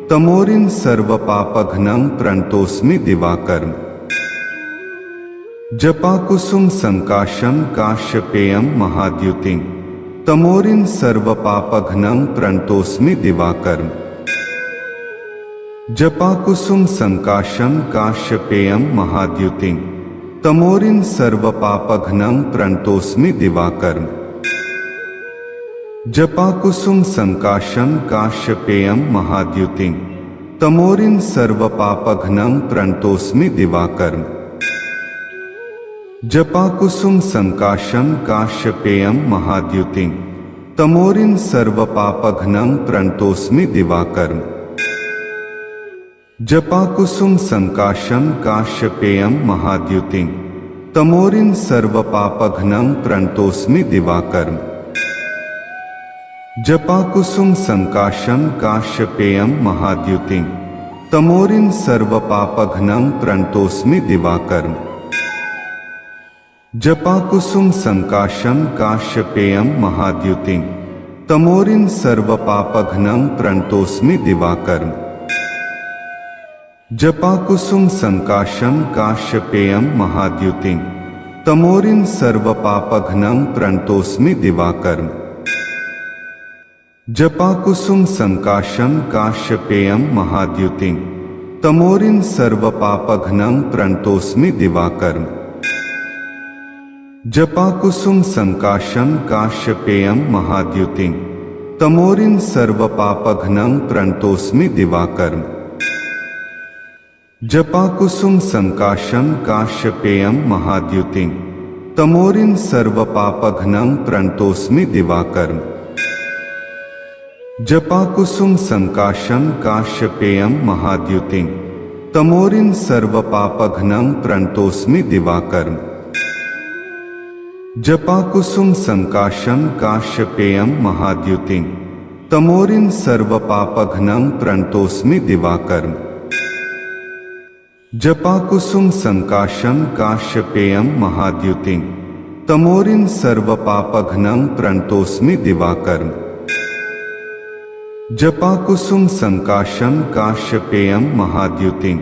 [SPEAKER 1] तमोरिन् सर्वपापघ्नं प्रणतोऽस्मि दिवाकरम्। जपाकुसुम संकाशं काश्यपेयं महाद्युतिं तमोरिन् सर्वपापघ्नं प्रणतोऽस्मि दिवाकरम्। जपाकुसुम संकाशं काश्यपेयं महाद्युतिं तमोरिन् सर्वपापघ्नं प्रणतोऽस्मि दिवाकरम्। जपाकुसुम संकाशं काश्यपेयं महाद्युतिं तमोरिन् सर्वपापघ्नं प्रणतोऽस्मि दिवाकरम्। जपाकुसुम संकाशं काश्यपेयं महाद्युतिं तमोरिन् सर्वपापघ्नं प्रणतोऽस्मि दिवाकरम्। जपाकुसुम संकाशं काश्यपेयं महाद्युतिं तमोरिन् सर्वपापघ्नं प्रणतोऽस्मि दिवाकरम्। जपाकुसुम संकाशं काश्यपेयं महाद्युतिं तमोरिन् सर्वपापघ्नं प्रणतोऽस्मि दिवाकरम्। जपाकुसुम संकाशं काश्यपेयं महाद्युतिं तमोरिन् सर्वपापघ्नं प्रणतोऽस्मि दिवाकरम्। जपाकुसुम संकाशं काश्यपेयं महाद्युतिं तमोरिन् सर्वपापघ्नं प्रणतोऽस्मि दिवाकरम्। जपाकुसुम संकाशम काश्यपेयम महाद्युतिम तमोरिन सर्वपापघ्नं प्रणतोस्मि दिवाकरम्। जपाकुसुम संकाशम काश्यपेयम महाद्युतिम तमोरिन सर्वपापघ्नं प्रणतोस्मि दिवाकरम्। जपाकुसुम संकाशम काश्यपेयम महाद्युतिम तमोरिन सर्वपापघ्नं प्रणतोस्मि दिवाकरम्। जपाकुसुम संकाशम काश्यपेयम महाद्युतिम तमोरिन सर्वपापघ्नं प्रणतोस्मि दिवाकरम्। जपाकुसुम संकाशम काश्यपेयम महाद्युतिम तमोरिन सर्वपापघ्नं प्रणतोस्मि दिवाकरम्। जपाकुसुम संकाशम काश्यपेयम महाद्युतिम तमोरिन सर्वपापघ्नं प्रणतोस्मि दिवाकरम्। जपाकुसुम संकाशम काश्यपेयम महाद्युतिम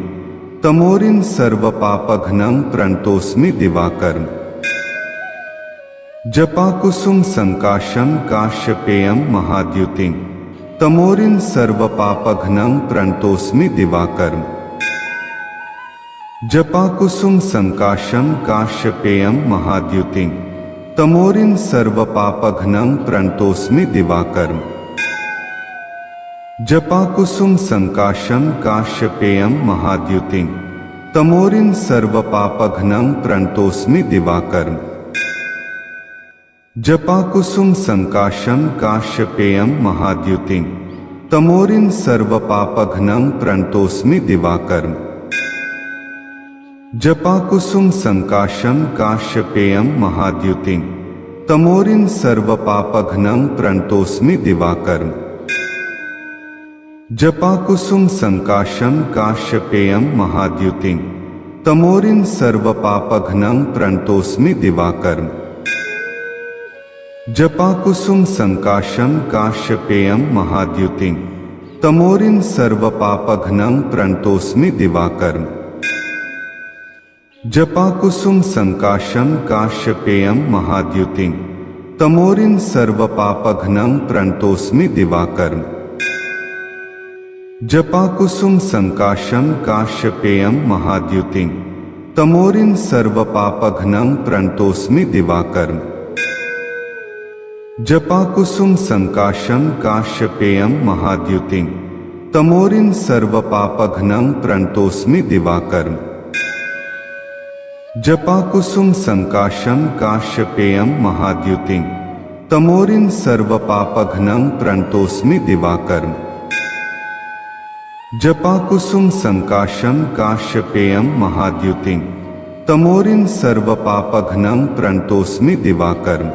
[SPEAKER 1] तमोरिन सर्वपापघ्नं प्रणतोस्मि दिवाकरम्। जपाकुसुम संकाशम काश्यपेयम महाद्युतिम तमोरिन सर्वपापघ्नं प्रणतोस्मि दिवाकरम्। जपाकुसुम संकाशम काश्यपेयम महाद्युतिम तमोरिन सर्वपापघ्नं प्रणतोस्मि दिवाकरम्। जपाकुसुम संकाशम काश्यपेयम महाद्युतिम तमोरिन सर्वपापघ्नं प्रणतोस्मि दिवाकरम्। जपाकुसुम संकाशम काश्यपेयम महाद्युतिम तमोरिन सर्वपापघ्नं प्रणतोस्मि दिवाकरम्। जपाकुसुम संकाशम काश्यपेयम महाद्युतिम तमोरिन सर्वपापघ्नं प्रणतोस्मि दिवाकरम्। जपाकुसुम संकाशम काश्यपेयम महाद्युतिम तमोरिन सर्वपापघ्नं प्रणतोस्मि दिवाकरम्। जपाकुसुम संकाशम काश्यपेयम महाद्युतिम तमोरिन सर्वपापघ्नं प्रणतोस्मि दिवाकरम्। जपाकुसुम संकाशम काश्यपेयम महाद्युतिम तमोरिन सर्वपापघ्नं प्रणतोस्मि दिवाकरम्। जपाकुसुम संकाशम काश्यपेयम महाद्युतिम तमोरिन सर्वपापघ्नं प्रणतोस्मि दिवाकरम्। जपाकुसुम संकाशम काश्यपेयम महाद्युतिम तमोरिन सर्वपापघ्नं प्रणतोस्मि दिवाकरम्। जपाकुसुम संकाशम काश्यपेयम महाद्युतिम तमोरिन सर्वपापघ्नं प्रणतोस्मि दिवाकरम्। जपाकुसुम संकाशम काश्यपेयम महाद्युतिम तमोरिन सर्वपापघ्नं प्रणतोस्मि दिवाकरम्।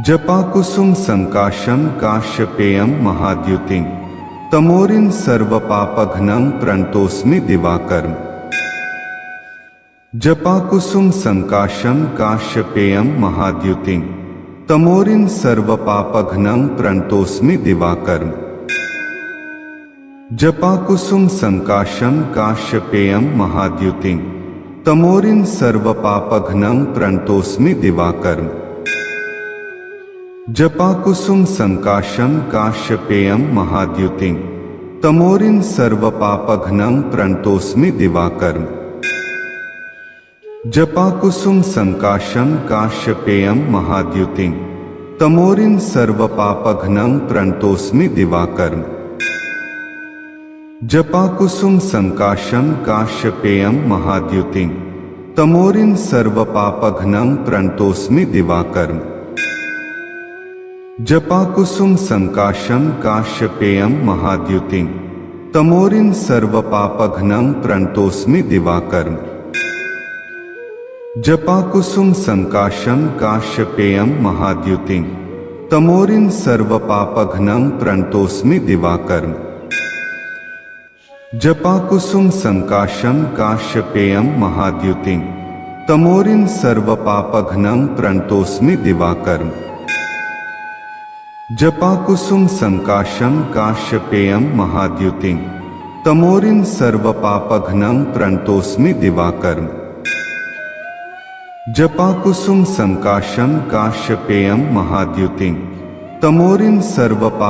[SPEAKER 1] जपाकुसुम संकाशम काश्यपेयम महाद्युतिम तमोरिन सर्वपापघ्नं प्रणतोस्मि दिवाकरम्। जपाकुसुम संकाशम काश्यपेयम महाद्युतिम तमोरिन सर्वपापघ्नं प्रणतोस्मि दिवाकरम्। जपाकुसुम संकाशम काश्यपेयम महाद्युतिम तमोरिन सर्वपापघ्नं प्रणतोस्मि दिवाकरम्। जपाकुसुम संकाशम काश्यपेयम महाद्युतिम तमोरिन सर्वपापघ्नं प्रणतोस्मि दिवाकरम्। जपाकुसुम संकाशम काश्यपेयम महाद्युतिम तमोरिन सर्वपापघ्नं प्रणतोस्मि दिवाकरम्। जपाकुसुम संकाशम काश्यपेयम महाद्युतिम तमोरिन सर्वपापघ्नं प्रणतोस्मि दिवाकरम्। जपाकुसुम संकाशम काश्यपेयम महाद्युतिम तमोरिन सर्वपापघ्नं प्रणतोस्मि दिवाकरम्। जपाकुसुम संकाशम काश्यपेयम महाद्युतिम तमोरिन सर्वपापघ्नं प्रणतोस्मि दिवाकरम्। जपाकुसुम संकाशम काश्यपेयम महाद्युतिम तमोरिन सर्वपापघ्नं प्रणतोस्मि दिवाकरम्। जपाकुसुम संकाशम काश्यपेयम महाद्युतिम तमोरिन सर्वपापघ्नं प्रणतोस्मि दिवाकरम्। जपाकुसुम संकाशम काश्यपेयम महाद्युतिम तमोरिन सर्वपा